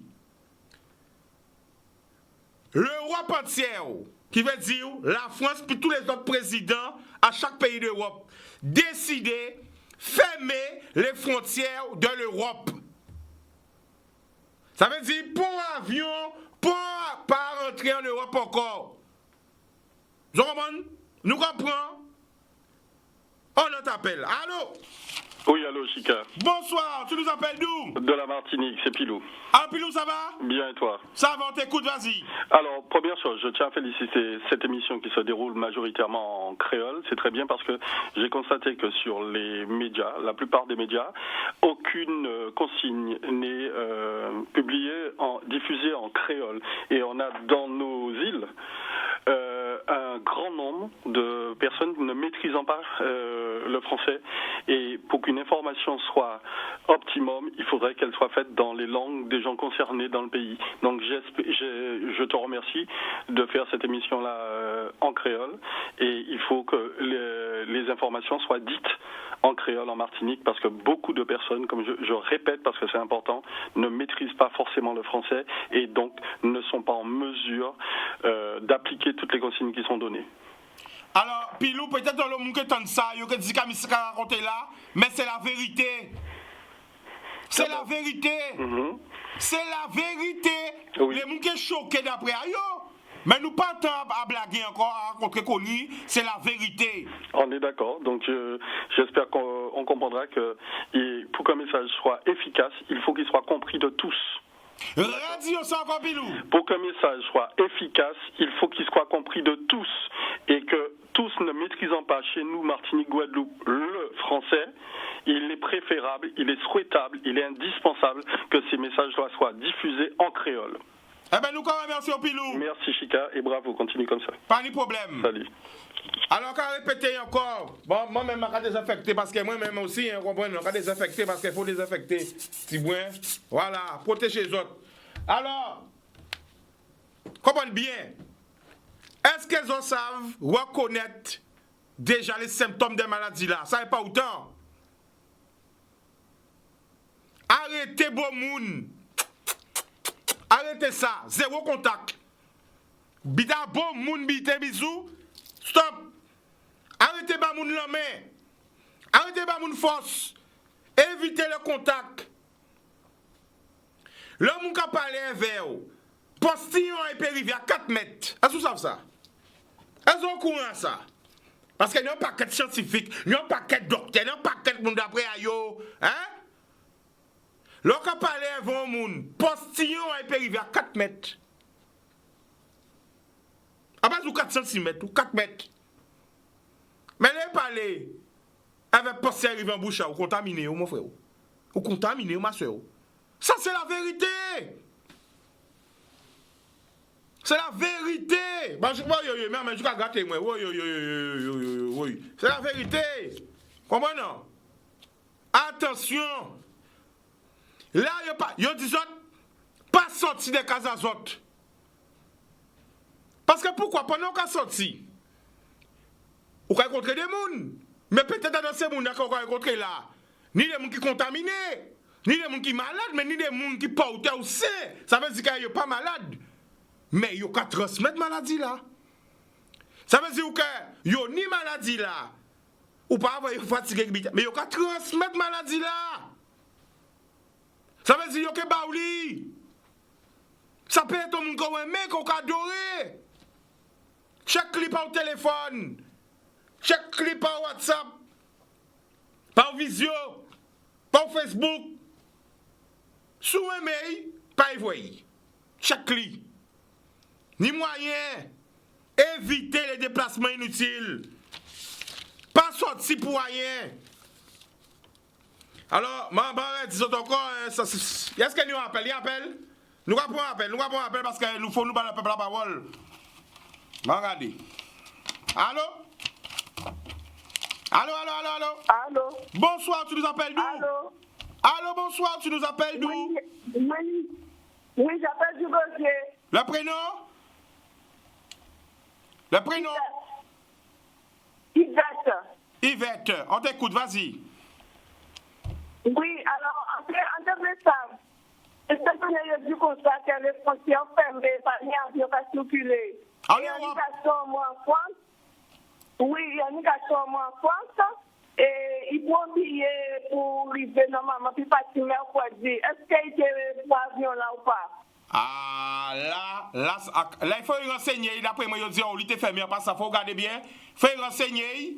L'Europe entière, qui veut dire la France puis tous les autres présidents à chaque pays d'Europe, décider fermer les frontières de l'Europe. Ça veut dire pour un avion, pas rentrer en Europe encore. Vous comprenez? Nous comprenons? On t'appelle. Allô? Oui, allô, Chica. Bonsoir, tu nous appelles d'où? De la Martinique, c'est Pilou. Ah, Pilou, ça va? Bien, et toi? Ça va, on t'écoute, vas-y. Alors, première chose, je tiens à féliciter cette émission qui se déroule majoritairement en créole. C'est très bien parce que j'ai constaté que sur les médias, la plupart des médias, aucune consigne n'est diffusée en créole. Et on a dans nos îles un grand nombre de personnes ne maîtrisant pas le français. Et pour qu'une information soit optimum, il faudrait qu'elle soit faite dans les langues des gens concernés dans le pays. Donc je te remercie de faire cette émission-là en créole. Et il faut que les informations soient dites en créole en Martinique parce que beaucoup de personnes, comme je répète parce que c'est important, ne maîtrisent pas forcément le français et donc ne sont pas en mesure d'appliquer toutes les consignes qui sont données. Alors, Pilou, peut-être dans le monde qui entend ça, il y a que dit qu'il a raconté là, mais c'est la vérité. C'est la vérité. Mm-hmm. C'est la vérité. Oui. Les gens qui sont choqués d'après aïe. Mais nous pas à blaguer encore, à raconter connu, c'est la vérité. On est d'accord, donc j'espère qu'on comprendra que pour qu'un message soit efficace, il faut qu'il soit compris de tous. Radio ça encore, Pilou. Pour qu'un message soit efficace, il faut qu'il soit compris de tous et que tous ne maîtrisant pas chez nous, Martinique, Guadeloupe, le français, il est préférable, il est souhaitable, il est indispensable que ces messages-là soient diffusés en créole. Eh bien, nous, quand même, merci au Pilou. Merci, Chica, et bravo, continue comme ça. Pas de problème. Salut. Alors, quand répéter encore, bon, moi-même, je vais désinfecter parce que moi-même aussi, je comprends, je vais désinfecter parce qu'il faut désinfecter. Voilà, protéger les autres. Alors, comprenez bien, est-ce qu'elles savent reconnaître déjà les symptômes des maladies là? Ça n'est pas autant. Arrêtez, bon moun. Arrêtez ça, zéro contact. Bida bon moun bite bisou. Stop. Arrêtez ba moun la main. Arrêtez ba moun force. Évitez le contact. L'homme qui a parlé vers postillon et périvier à 4 mètres. Est-ce que vous savez ça? Est-ce que vous courant ça? Parce qu'il n'y a pas de scientifique, il n'y a pas de docteur, il n'y a pas de monde d'après ayo. Hein? L'homme qui a parlé vers moun, postillon et périvier à 4 mètres. À base de 4 cm ou 4 mètres. Mais les parler avec postillon arrivé en bouche, ou contaminé, mon frère. Ou contaminé, ma soeur. Ça, c'est la vérité. C'est la vérité. Mais je vais gâter moi. Oui. C'est la vérité. Comprenez? Attention. Là, il y a des autres pas sorti des cases autres. Parce que pourquoi? Pendant qu'on sorti, on va rencontrer des gens. Mais peut-être dans ces gens qu'on va rencontrer là, ni des gens qui sont contaminés. Ni des gens qui sont malades, mais ni des gens qui portent aussi. Ça veut dire qu'ils ne sont pas malades. Mais ils ont qu'à transmettre la maladie là. Ça veut dire qu'ils n'ont ni maladie là. Ou pas avoir fatigué, mais ils ont qu'à transmettre la maladie là. Ça veut dire qu'ils ont qu'à baouli. Ça peut être un monde qu'on aime, qu'on adore. Chaque clip au téléphone. Check-les par WhatsApp, par visio, par Facebook, sous un mail, pas envoyer. Check-les. Ni moyen, éviter les déplacements inutiles. Pas sortir pour rien. Alors, disons encore, est-ce que nous appelle? Nous avons un appel parce que nous faut nous parler la parole. Regardez. Allô? Allô? Bonsoir, tu nous appelles d'où? Allô, bonsoir, tu nous appelles d'où? Oui, j'appelle du Gauthier. Le prénom? Yvette, on t'écoute, vas-y. Oui, alors, en termes de ça, est-ce que vous avez du constat que les frontières fermées, pas ni avion pas circuler? En Il y a une Europe? indication moi en France. Oui, il y a une indication moi en France. Et ils vont payer pour arriver normalement, puis partir mercredi. Est-ce qu'il y a pour avion là ou pas? Ah, là, il faut y renseigner. D'après moi, il dit, oh, il était fermé, parce qu'il faut regarder bien. Il faut y renseigner.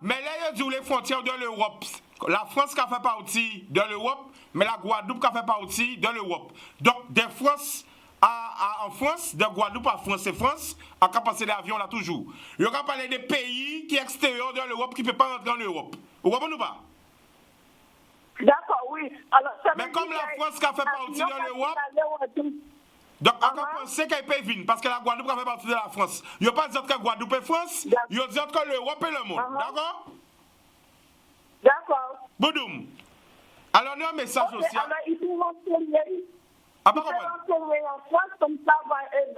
Mais là, il dit les frontières de l'Europe. La France qui a fait partie de l'Europe, mais la Guadeloupe qui a fait partie de l'Europe. Donc, de France en France, de Guadeloupe à France et France, on peut passer l'avion là toujours. Il y aura parlé des pays qui sont extérieurs de l'Europe qui ne peuvent pas rentrer en Europe. Vous comprenez ou pas? D'accord, oui. Alors, ça mais comme la France qui a fait partie de l'Europe, donc on peut penser qu'elle peut venir, parce que la Guadeloupe a fait partie de la France. Il n'y a pas dit que Guadeloupe est France, il y a dit que l'Europe est le monde. D'accord? D'accord. Boudoum. Alors, nous avons un message aussi. Alors, il faut renseigner. Ah, pas renseigner en France, comme ça,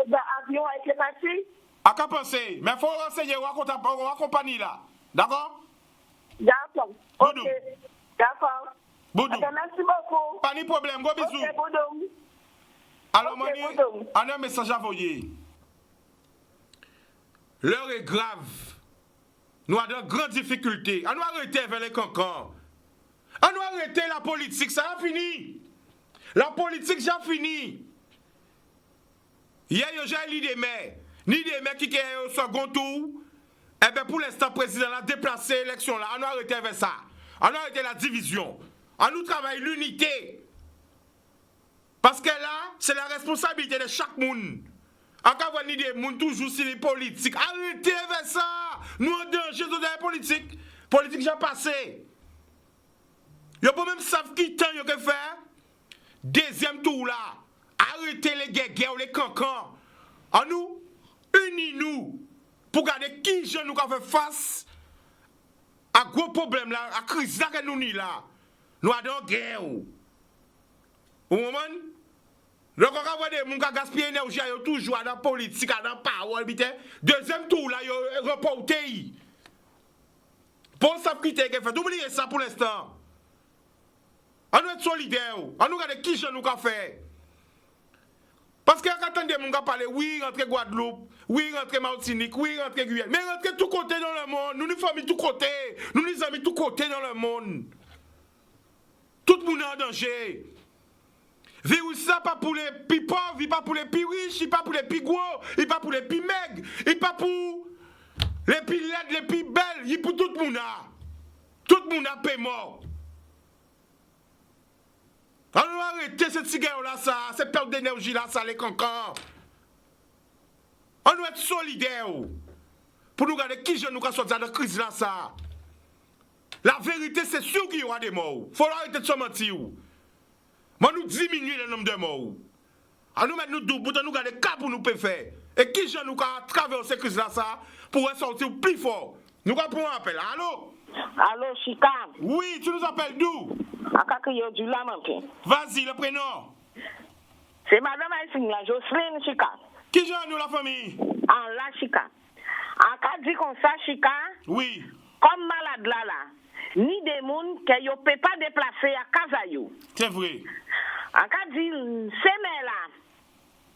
l'avion a été passé. À quoi penser? Mais il faut renseigner, on accompagne là. D'accord? D'accord. Ok. D'accord. Boudou. Okay, merci beaucoup. Pas de problème, gros bisous. Ok, Boudou. Alors, on a un message à envoyer. L'heure est grave. Nous avons de grandes difficultés. On doit arrêter vers les cancans. On doit arrêter la politique, ça a fini. La politique, ça a fini. Hier, j'ai des maires. Ni des maires qui sont au second tour. Eh bien, pour l'instant, le président a déplacé l'élection là. On doit arrêter vers ça. On doit arrêter la division. On nous travaille l'unité. Parce que là, c'est la responsabilité de chaque monde. Encore une idée, monde toujours sur les politiques. Arrêtez avec ça. Nous en danger de la politique. Politique, j'ai passé. Yo pas même savent qui temps yo que faire. Deuxième tour là. Arrêtez les guerres, les cancans. En nous, unis-nous pour garder qui je nous fait face à gros problème là, à crise là que nous ni là. Nous avons guerre. Au moment, le qu'on va voir des gens qui gaspillent l'énergie, ils toujours dans la politique, dans la parole. Deuxième tour là, ils reporté. Pour ça, qui fait. Oubliez ça pour l'instant. On doit être solidaire. On nous regarde qui je nous a fait. Parce que quand on dit gens parler, oui, rentrer Guadeloupe, oui, rentrer Martinique, oui, rentrer Guyane, mais rentrer tout côté dans le monde. Nous nous familles tout côté. Nous nous amis tout côté dans le monde. Tout le monde est en danger. Virus ça pas pour les plus pauvres, il pas pour les plus riches, il pas pour les plus gros, il pas pour les plus maigres, il pas pour les plus laides, les plus belles, il pour tout le monde. Tout le monde a payé mort. On doit arrêter cette cigarette là, ça, cette perte d'énergie là, ça, les cancans. On doit être solidaire pour nous garder qui je nous a sorti de la crise là, ça. La vérité, c'est sûr qu'il y aura des morts. Il faut arrêter de se mentir. Mais nous diminuer le nombre de morts. À nous mettre nous debout, nous garder cap pour nous faire. Et qui je nous a traversé cette crise là, ça, pour ressortir plus fort. Nous avons un appel. Allô? Allô, Chica? Oui, tu nous appelles d'où? Du Lamentin. Vas-y, le prénom. C'est Madame Aïsine, la Jocelyne Chica. Qui j'en nous la famille? Ah, la Chica. En cas dit comme ça, Chica. Oui. Comme malade là, ni des gens qui ne peuvent pas déplacer à Kazayo. C'est vrai. En cas dit, c'est mais là.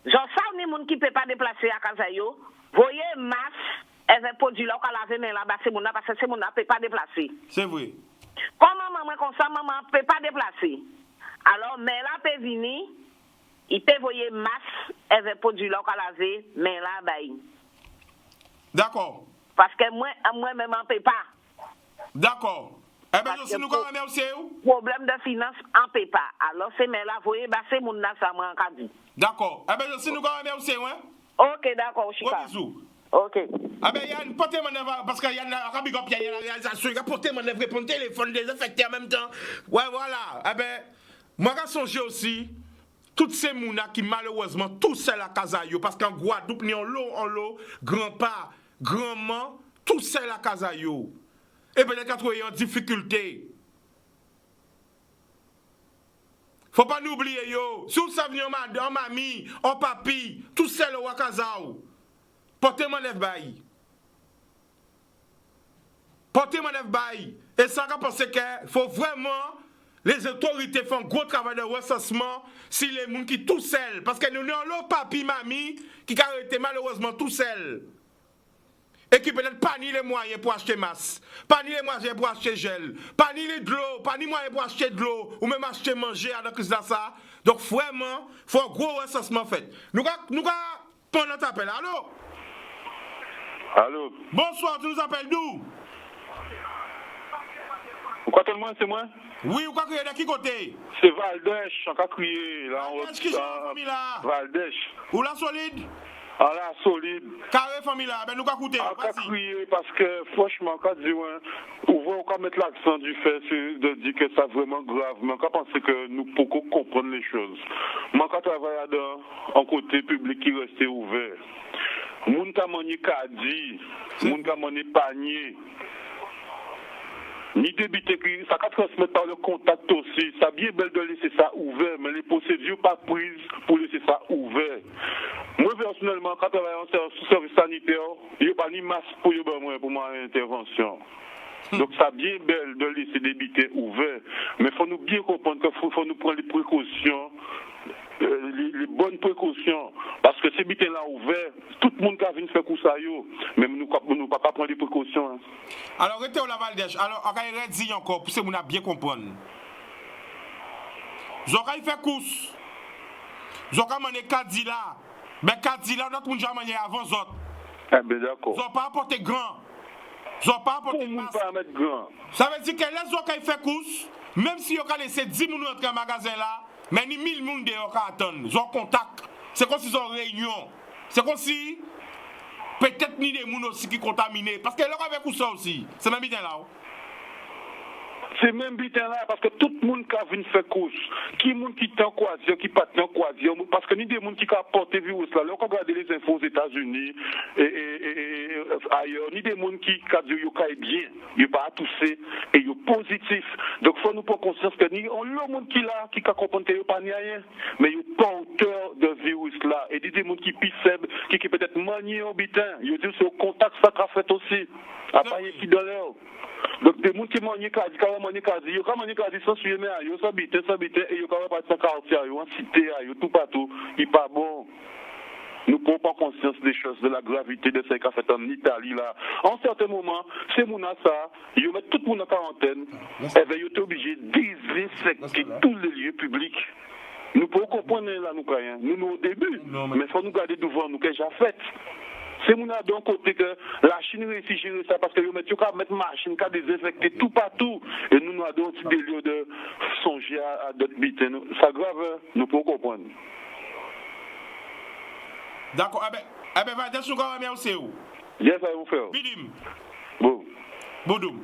J'en sais ni gens qui ne peuvent pas déplacer à Kazayo. Voyez, masse, elle va produire là, qu'elle laver mais là-bas, c'est mon parce que c'est mon ne peut pas déplacer. C'est vrai. Comme maman comme ça, maman ne peut pas déplacer. Alors, mais là, peut venir, il peut voyer masse, elle va produire là, qu'elle laver mais là, bas. D'accord. Parce que moi-même, en paye pas. D'accord. Eh bien, je nous remercie. Problème de finance, en paye pas. Alors, c'est mais là, vous voyez, c'est mon nom, ça m'a dit. D'accord. Eh bien, je nous remercie, hein? Ok, d'accord, Chica. Gros bisous. Ok. Ah ben Yann, portez mon œuvre, parce qu'il y a un rabbi il y a la réalisation, il a porté mon œuvre, répondre téléphone, désinfecté en même temps. Ouais, voilà. Ah ben, moi, j'ai songé aussi, toutes ces mounas qui malheureusement, tous seuls à Kazayo, parce qu'en Guadeloupe, ni en l'eau, grand-pas, grand-man, tous seuls à Kazayo. Et peut-être qu'à trouver en difficulté. Faut pas nous oublier, yo. Si vous savez en mamie, en papi, tous seuls au Wakazao. Portez mon œuvre bail. Portez mon œuvre bail. Et ça, je pense qu'il faut vraiment, les autorités font un gros travail de recensement si les gens qui tout seuls. Parce que nous avons l'autre papi, mamie, qui a été malheureusement tout seul. Et qui peut-être pas ni les moyens pour acheter masse, pas ni les moyens pour acheter gel, pas ni de l'eau, pas ni moyens pour acheter de l'eau, ou même acheter manger à la crise de ça. Donc vraiment, il faut un gros recensement fait. Nous allons prendre notre appel. Allô? Allô? Bonsoir, tu nous appelles d'où? Pourquoi tout le monde, c'est moi? Oui, vous criez de qui côté? C'est Valdèche, on a crié là en haut. Est-ce que c'est la famille là? Valdèche. Ou la solide? Ah là, solide. Carré famille là, ben nous allons écouter. On a crié parce que franchement, quand on va mettre l'accent du fait de dire que c'est vraiment grave, mais on pense que nous pouvons comprendre les choses. Moi, quand je travaille dans un côté public qui reste ouvert, moun ka mani kadi, moun ka mani panier. Ni débiter qui ça va transmettre par le contact aussi. Ça bien belle de laisser ça ouvert, mais les procédures pas prises pour laisser ça ouvert. Moi personnellement, quand je travaille en service sanitaire, il n'y a pas ni masque pour ma intervention. Donc ça bien belle de laisser débiter ouvert, mais il faut nous bien comprendre qu'il faut nous prendre les précautions. Les bonnes précautions, parce que ces bitins là ouverts, tout le monde qui a vu faire coup ça, mais nous ne pouvons pas prendre des précautions. Hein. Alors, restez au Lavaldèche. Alors, on va dire encore, pour que vous bien comprendre. J'aurais fait course. J'aurais mané Kadila. Mais Kadila, notre monde jamais avant autres. Eh bien, d'accord. Ils n'ont pas apporté grand. Ils n'ont pas apporté masque. Pas mettre grand. Ça veut dire que les gens qui fait course, même si on a laissé 10 personnes entrer dans le magasin là, mais ni 1000 personnes dehors qui attendent. Ils ont contact. C'est comme s'ils ont réunion. C'est comme si peut-être ni des gens aussi qui contaminés. Parce que leur avec où ça aussi. C'est même bien là. C'est même bitin là, parce que tout le monde qui a vu faire course, qui monde qui t'en croisé, qui pas t'en croisé, parce que ni des gens qui ont porté virus là, on regarde les infos aux États-Unis et ailleurs, ni des gens qui ont dit qu'ils sont bien, ils sont pas toussés et ils sont positifs. Donc il faut nous prendre conscience que ni on le monde qui là, qui a compris qu'ils pas ni rien, mais ils sont porteurs de virus là. Et des gens qui sont plus faibles, qui peut-être manier au bitin, ils disent que c'est au contact ça qu'a fait aussi, à pas qui dans l'air. Donc des gens qui mangent quasi, ils ont sans suivre, ils ont habité, et ils ont pas de quartier, ils ont cité, tout partout, ils sont pas bon. Nous ne prenons pas conscience des choses, de la gravité de ce qu'a fait en Italie là. En certains moments, ces gens ça, ils mettent tout le monde en quarantaine, et bien ils sont obligés de désinfecter tous les lieux publics. Nous pouvons comprendre là, nous au début, mais il faut nous garder devant nous que j'ai fait. C'est mon d'un côté que la Chine réussit à gérer ça parce que vous mettez mettre machine qui désinfecter tout partout et nous avons aussi des lieux de songer à d'autres bitins. Ça grave, nous pouvons comprendre. D'accord, eh ben, va dessus quand même aussi où? Yes, ça va vous faire. Bidim. Bon. Boudoum.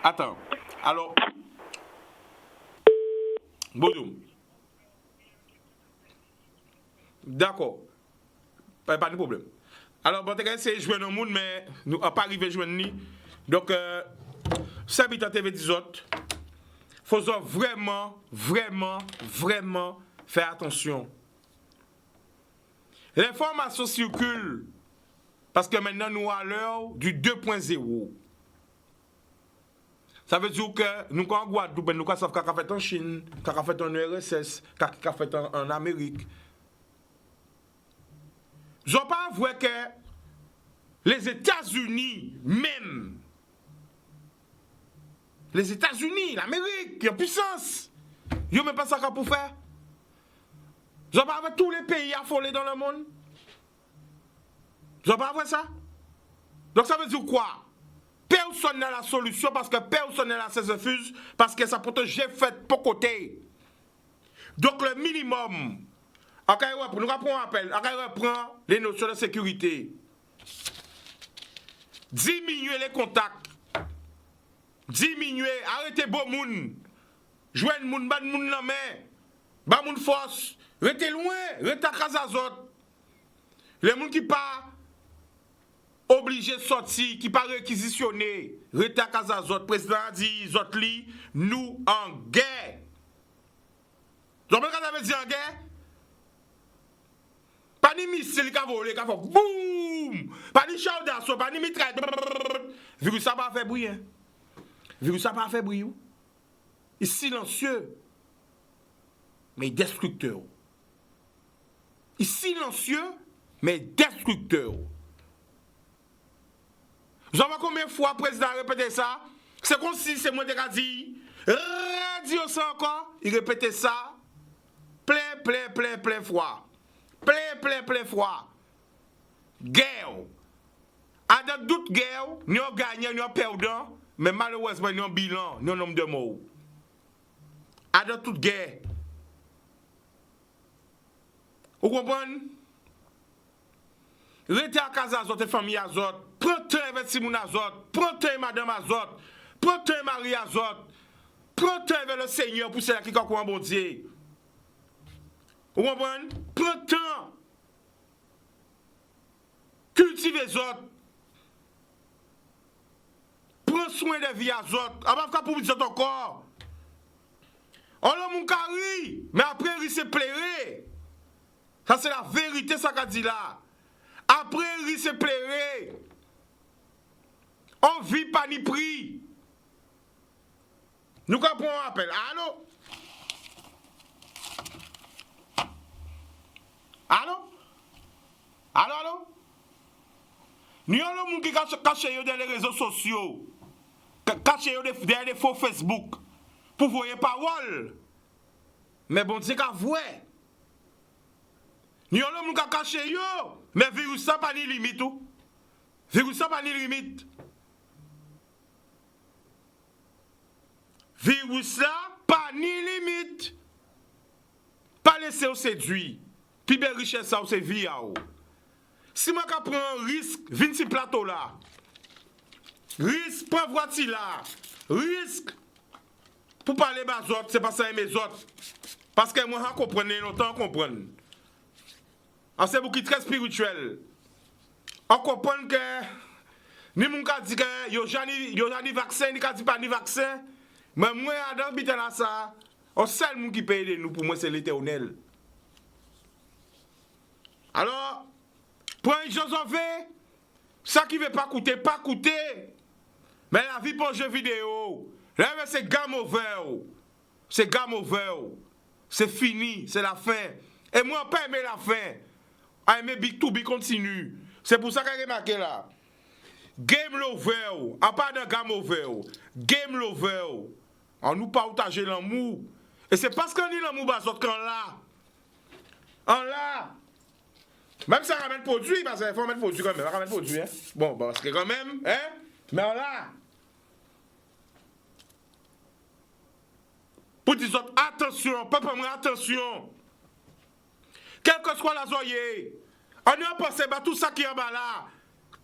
Attends. Alors. Boudoum. D'accord. Pas de problème. Alors, bon, c'est jouer dans le monde, mais nous n'avons pas arrivé à jouer ni. Donc, ça habite en TV 10 autres. Il faut vraiment faire attention. L'information circule parce que maintenant nous à l'heure du 2.0. Ça veut dire que nous, quand on Guadeloupe, nous savons ce qu'on a fait en Chine, ce qu'on a fait en URSS, ce qu'on a fait en Amérique. Je ne veux pas avouer que les États-Unis, même, les États-Unis, l'Amérique, qui ont puissance, ils n'ont même pas ça pour faire. Je ne veux pas avouer tous les pays affolés dans le monde. Je ne veux pas avouer ça. Donc ça veut dire quoi? Personne n'a la solution parce que personne n'a la cessez-fuse parce que ça peut j'ai fait pour côté. Donc le minimum, nous reprenons un appel, on reprend les notions de sécurité. Diminuer les contacts. Diminuer, arrêtez beau moun. Joignez moun, ban moun la main. Ban moun force. Restez loin, restez à casa zot. Les moun qui pas obligé de sortir, qui pas réquisitionné, restez à casa zot. Président a dit, zot li, nous en guerre. Vous comprenez ce que ça veut dire en guerre? Pas ni missile qui a volé, qui a fait boum! Pas ni char d'assaut, pas ni mitraille. Virus ça pas fait bruit. Virus ça pas fait bruit. Il est silencieux, mais destructeur. Il est silencieux, mais destructeur. Vous savez combien de fois le président a répété ça? C'est comme si c'est moi qui ai dit. Radio ça encore. Il répétait ça. Plein fois. Plein fois. Guerre. À dans toute guerre, nous avons gagné, nous avons perdu, mais malheureusement, nous avons un bilan, nous avons un nombre de morts. À dans toute guerre. Vous comprenez? Restez à casa azot et famille azot. Prends-toi avec Simon azot. Prends-toi avec madame azot. Prends-toi avec Marie azot. Prends-toi avec le Seigneur pour ceux qui ont un bon Dieu. Vous comprenez? Prends-toi. Cultivez les autres. Prends soin des vies azot. Avant de pour vous dire encore. On a mon cari, mais après il se plairait. Ça c'est la vérité, ça qu'a dit là. Après il se plairait. On vit pas ni prix. Nous comprenons un appel. Allô? Allô? Allô? Nous avons des gens qui cachent dans les réseaux sociaux. Cachent derrière des faux Facebook. Pour voir les paroles. Mais bon, c'est qu'à voir. Nous avons des gens qui cachent. Mais virus ça pas ni limite. Virus ça pas ni limite. Virus là pas ni limite. Pas laisser au séduire. Puis belle richesse ça c'est vie à ou. Si moi ka prend un risque, vinn si plateau là. Risque prend voiture là. Risque pour parler bas autres, c'est pas ça mes autres. Parce que moi on comprend longtemps comprendre. C'est beaucoup très spirituel. On comprend que ni moun ka dit que yo jani vaccin, ni ka dit pas ni vaccin. Mais moi dans biten là ça, on seul moun qui paye de nous pour moi c'est l'Éternel. Alors, pour un Joseph, ça qui ne veut pas coûter, pas coûter. Mais la vie pour jeu vidéo, là c'est game over. C'est game over. C'est fini, c'est la fin. Et moi, je n'ai pas aimé la fin. Je aimé Big to Big continue. C'est pour ça que j'ai remarqué là. Game over. À part de game over. Game over. On nous partage l'amour. Et c'est parce qu'on dit l'amour, qu'on l'a. On l'a. Même si ça ramène produit, parce qu'il faut mettre produit quand même. Ramène produit, hein. Bon, parce que quand même, hein. Mais on l'a. Pour dire attention, peuple, attention. Quelle que soit la zoye, on a pensé à tout ça qui est en bas là.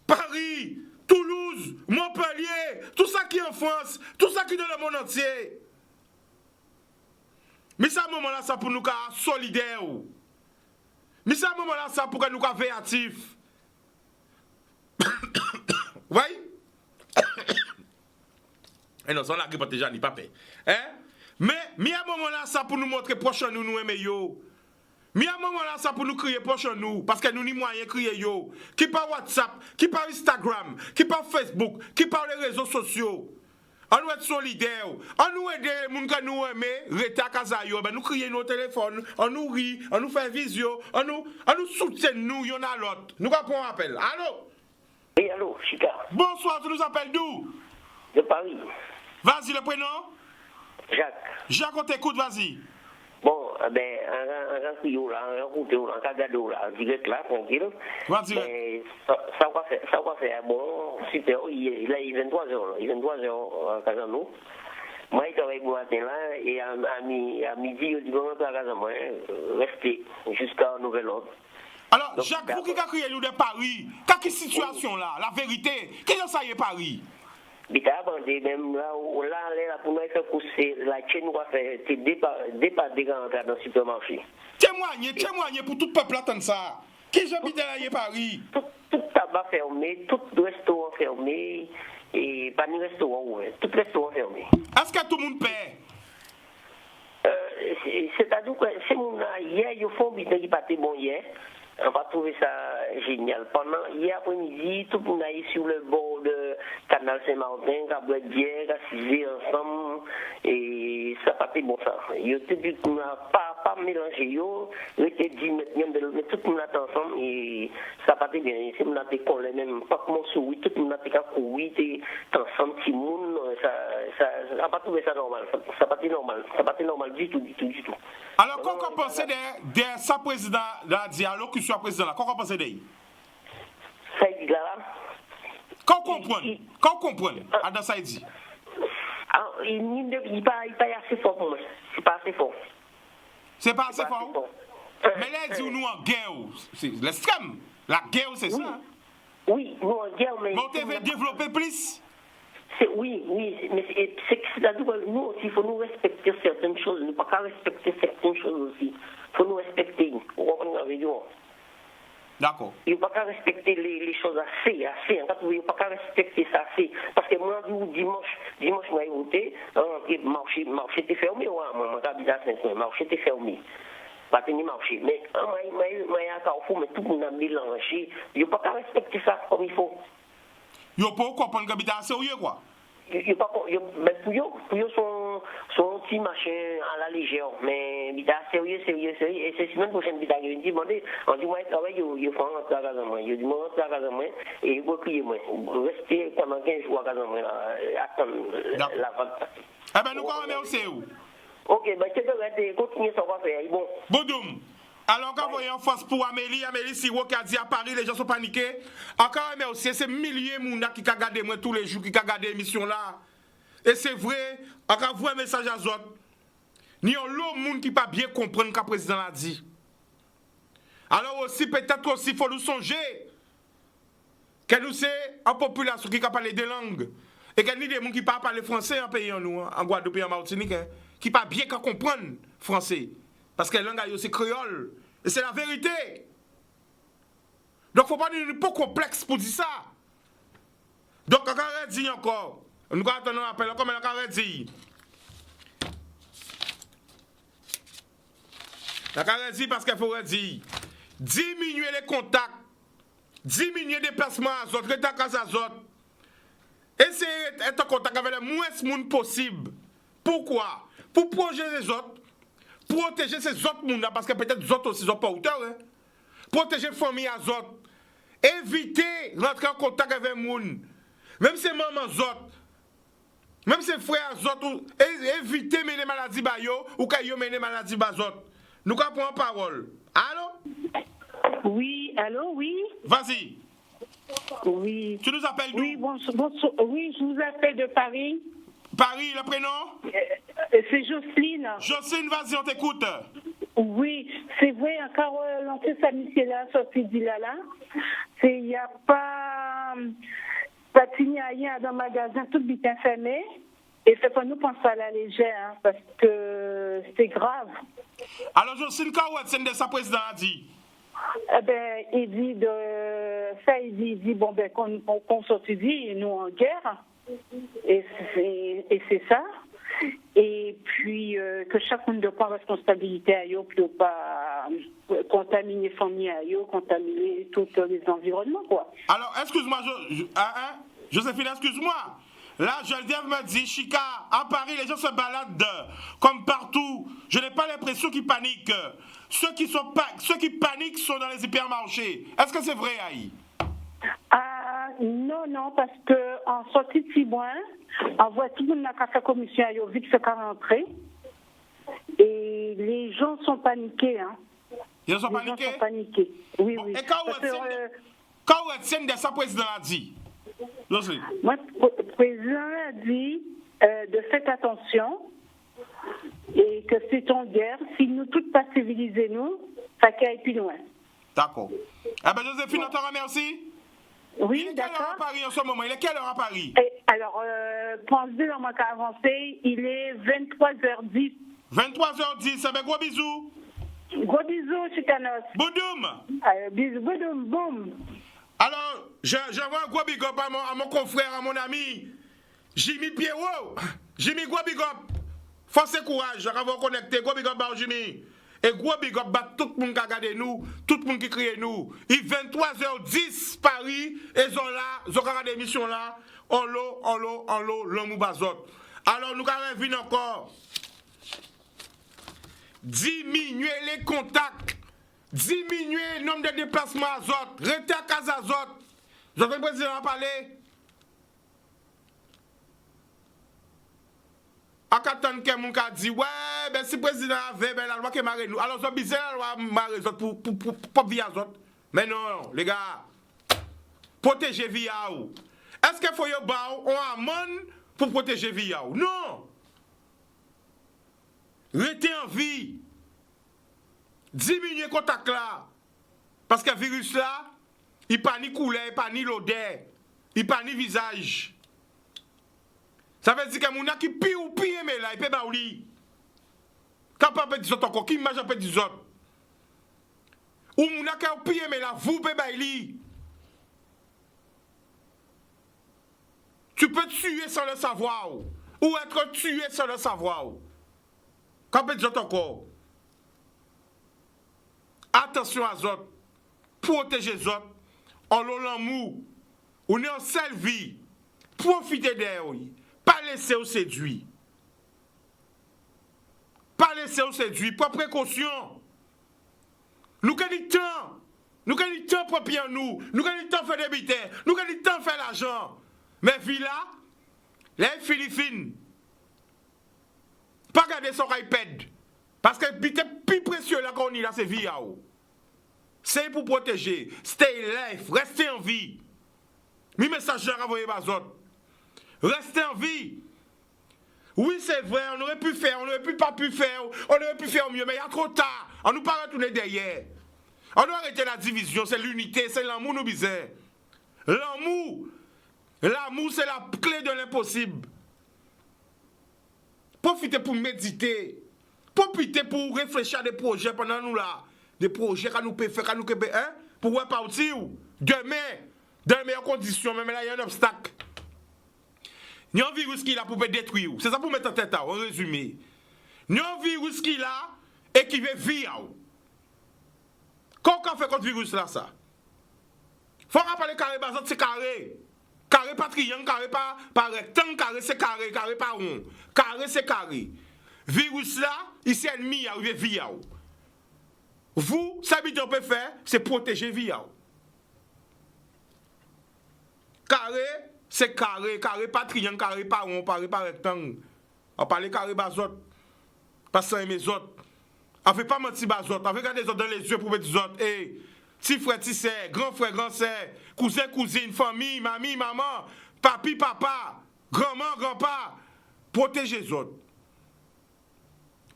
Paris, Toulouse, Montpellier, tout ça qui est en France, tout ça qui est dans le monde entier. Mais ça, à un moment là, ça pour nous être solidaires. Mais c'est à un moment là, ça pour que nous soyons véatifs. Oui? Et non, ça, on a grippé déjà, ni pas paix. Hein? Mais à un moment là, ça pour nous montrer prochain nous aimons yo. Mais à un moment là, ça pour nous crier prochain nous. Parce que nous ni moyen de crier yo. Qui par WhatsApp, qui par Instagram, qui par Facebook, qui par les réseaux sociaux. On nous est solidaires, on nous aide les gens que nous aimons, rester à casa yo, ben nous crions nos téléphones, on nous rit, on nous fait visio, on nous soutient nous, y'en a l'autre. Nous avons un appel. Allô? Oui, allô, Chica. Bonsoir, tu nous appelles d'où? De Paris. Vas-y, le prénom? Jacques. Jacques, on t'écoute, vas-y. Bon, ben, un couillon là, un couteau là, un cagado là, direct là, tranquille. Mais ça va faire, bon, super, il est 23h là, il est 23h à Casanou. Moi, je travaille pour matin là, et à midi, je dis, bon, à Casanou, restez jusqu'à nouvel ordre. Alors, donc, Jacques, vous qui avez crié nous de Paris, quelle situation là, la vérité, qu'est-ce que ça y est Paris? Bita bandé même là pour nous faire pousser la chaîne nous va faire départ des grands dans le supermarché. Témoignez pour tout le peuple attendre ça. Qui j'habite là y est Paris? Tout tabac fermé, tout restaurant fermé et pas de restaurant ouvert, tout restaurant fermé. Est-ce que tout le monde paie? C'est-à-dire que c'est mon hier ils font butin qui partait bon hier. On va trouver ça génial. Pendant hier après-midi, tout le monde est sur le bord de Canal Saint-Martin, qui a boit de bière, qui a civé ensemble, et ça partait bon ça. Il n'a pas mélangé, il était 10 mètres, mais tout le monde est ensemble, et ça partait bien. C'est mon été collé même, pas comme souris, tout le monde était courir, ensemble, petit monde, ça n'a pas trouvé ça normal. Ça partait normal du tout. Alors, qu'est-ce qu'on pensait de sa président a dit, alors qu'il soit président là, qu'est-ce qu'on pensait d'elle? Ça dit là. Qu'on comprenne, Adam Saïdi. Il n'est pas assez fort pour moi. C'est pas assez fort. C'est pas assez fort? Mais là, dit nous en guerre. C'est l'extrême. La guerre, c'est ça. Oui, nous en guerre, mais. Mais on devait développer plus. Oui, mais c'est-à-dire que nous aussi, il faut nous respecter certaines choses. Nous ne pouvons pas respecter certaines choses aussi. Il faut nous respecter. Vous comprenez? D'accord. Il ne faut pas respecter les choses assez. Il ne faut pas respecter ça assez. Parce que moi, dimanche, moi, j'ai voté, le marché était fermé. Moi, j'habite à Saint-Ouen, le marché était fermé. Pas tenir marché. Mais moi, à Carrefour, mais tout le monde a mélangé. Il ne faut pas respecter ça comme il faut. Il ne faut pas comprendre que c'est sérieux, quoi. Mais pour eux, son petit machin à la légère. Mais bida sérieux. Et c'est semaine prochaine, bida, il dit, on dit, moi, il faut rentrer à Casamance. Il dit, moi, rentrer à Casamance, et il faut crier, moi. Rester pendant 15 jours à Casamance, attendre la vente. Eh bien, nous, quand on est au CEU. Ok, ben, c'est de continuer ça, on va faire. Bon. Boudoum. Alors, quand vous voyez en force pour Amélie Siro qui a dit à Paris, les gens sont paniqués. Encore, mais aussi, c'est milliers de gens qui ont regardé moi tous les jours, qui ont regardé l'émission là. Et c'est vrai, encore, vous un message à autres. Ni a l'autre monde qui ne pas bien comprendre ce que le président a dit. Alors aussi, peut-être aussi, il faut nous songer que nous sommes en population qui parle deux langues. Et qu'il y a des gens qui ne parlent pas le français en pays, en Guadeloupe et en Martinique, qui ne pas bien comprendre le français. Parce que la langue c'est créole. Et c'est la vérité. Donc il ne faut pas dire pas complexe pour dire ça. Donc quand on dit encore, nous attendons un appel, comme on dit. On dit parce qu'il faut dire. Diminuer les contacts, diminuer les déplacements à autres, rétaquer à autres. Essayez d'être en contact avec le moins de monde possible. Pourquoi? Pour protéger les autres. Protéger ces autres monde parce que peut-être les autres aussi sont pas auteurs. Protéger les familles à autres. Éviter rentrer en contact avec les gens. Même ces mamans autres. Même ces frères autres. Éviter de mener des maladies ou qu'ils mener des maladies autres. Nous avons en parole. Allô? Oui, allô, oui. Vas-y. Oui. Tu nous appelles d'où? Oui, bonsoir. Oui, je vous appelle de Paris. Paris, le prénom? C'est Jocelyne. Jocelyne, vas-y, on t'écoute. Oui, c'est vrai, encore lancé sa mission là, sorti du là. Il n'y a pas de rien dans le magasin, tout bien fermé. Et c'est pas nous penser à la légère, parce que c'est grave. Alors, Jocelyne, c'est de sa président a dit? Eh ben, il dit bon, ben, qu'on sortit dit, nous en guerre. Et c'est ça. Et puis que chacun doit prendre responsabilité à eux pour ne pas contaminer les familles à eux, contaminer tous les environnements, quoi. Alors, excuse-moi, Joséphine, excuse-moi. Là, Geneviève me dit, Chica, à Paris, les gens se baladent comme partout. Je n'ai pas l'impression qu'ils paniquent. Ceux qui paniquent sont dans les hypermarchés. Est-ce que c'est vrai, Aïe? Non, parce qu'en sortie de Ciboin, on voit tout le monde dans la commission à vite se rentrer. Et les gens sont paniqués. Hein. Ils sont Les paniqués? gens sont paniqués. Oui, oui. Et quand vous êtes ça, président a dit? Moi, le président a dit de faire attention et que c'est en guerre. Si nous tous pas civilisés, nous, ça qui aille plus loin. D'accord. Eh bien, Joséphine, on te remercie. Oui, il est quelle heure à Paris en ce moment? Il est quelle heure à Paris? Alors, pensez dans mon cas avancé, il est 23h10. 23h10, eh bien, gros bisous. Gros bisous, Chikanos. Boudoum. Bisous, boudoum, boum. Alors, j'envoie un gros big up à mon confrère, à mon ami, Jimmy Pierrot. Jimmy, gros big up. Force et courage, j'avais connecté, gros big up, Jimmy. Et gros big up, tout le monde qui regarde nous, tout le monde qui crie nous. Il est 23h10 Paris, et ils sont là, ils ont regardé l'émission là, en l'eau, l'homme ou bazot. Alors, nous avons vu encore diminuer les contacts, diminuer le nombre de déplacements azote, rester à casa azote. Vous avez le président à parler? À qu'attendre que mon cas dit, ouais, ben si le président avait, ben la loi qui marre nous. Alors, c'est bizarre la loi marre pour via azote. Mais non, les gars, protéger via ou. Est-ce qu'il faut y avoir un amende pour protéger via ou? Non! Restez en vie. Diminuez le contact là. Parce que le virus là, il n'y a pas ni couleur, il n'y a pas ni l'odeur, il n'y a pas ni visage. Ça veut dire que mon qui pire ou pire, mais là, il peut pas ou li. Quand pas petit autres encore, qui image un petit autres. Ou mon qui pire, mais là, vous peut pas li. Tu peux tuer sans le savoir. Ou être tué sans le savoir. Quand petit autres encore. Attention à autres. Protégez les autres. En l'amour. On est en seule vie. Profitez d'eux. Pas laisser au séduire. Pas laisser au séduire. Pas précaution. Nous avons du temps. Nous avons du temps pour bien nous. Nous avons du temps pour faire des bitins. Nous avons du temps pour faire l'argent. Mais vie là, les Philippines, pas garder son iPad. Parce que le plus précieux là qu'on y là, c'est vie. C'est pour protéger. Stay life. Restez en vie. Mi message à envoyer aux autres. Restez en vie. Oui, c'est vrai, on aurait pu faire, on aurait pu pas pu faire, on aurait pu faire mieux, mais il y a trop tard. On nous pas retourner derrière. On doit arrêter la division, c'est l'unité, c'est l'amour nous bizarre. L'amour, c'est la clé de l'impossible. Profitez pour méditer. Profitez pour réfléchir à des projets pendant nous là. Des projets qu'on nous peut faire, qu'on nous peut faire, pour partir demain, dans les meilleures conditions, même là, il y a un obstacle. Il y a un virus qui est là pour détruire. C'est ça pour mettre en tête, en résumé. Il y a un virus qui est là et qui veut vivre. Quand on fait contre le virus là, ça? Il faut rappeler carré bazot, c'est carré. Carré pas triangle, carré pas rectangle, carré c'est carré, carré pas rond. Carré c'est carré. Virus là, il c'est ennemi, il veut vivre. Vous, ça que vous pouvez faire, c'est protéger vivre. Carré, c'est carré, carré pas triangle, carré pas rond, carré pas rectangle. On parle carré bazot, pas sans mes autres. On fait pas mentir bazot, on fait regarder les autres dans les yeux pour mettre les autres. Hey, petit frère, petit sœur, grand frère, grand sœur, cousin, cousine, famille, mamie, maman, papi, papa, grand-mère, grand-père, protégez les autres.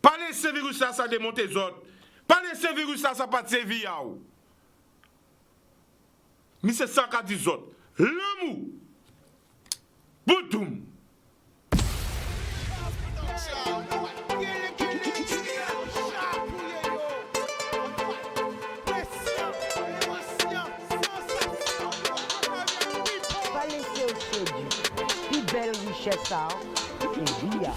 Pas laisser le virus là, ça démonte les autres. Pas laisser le virus là, ça pas de servir à vous. Mais c'est ça qu'a dit les autres. L'amour. Boudoum. Pas laisser au séduit. Plus belle richesse, et via.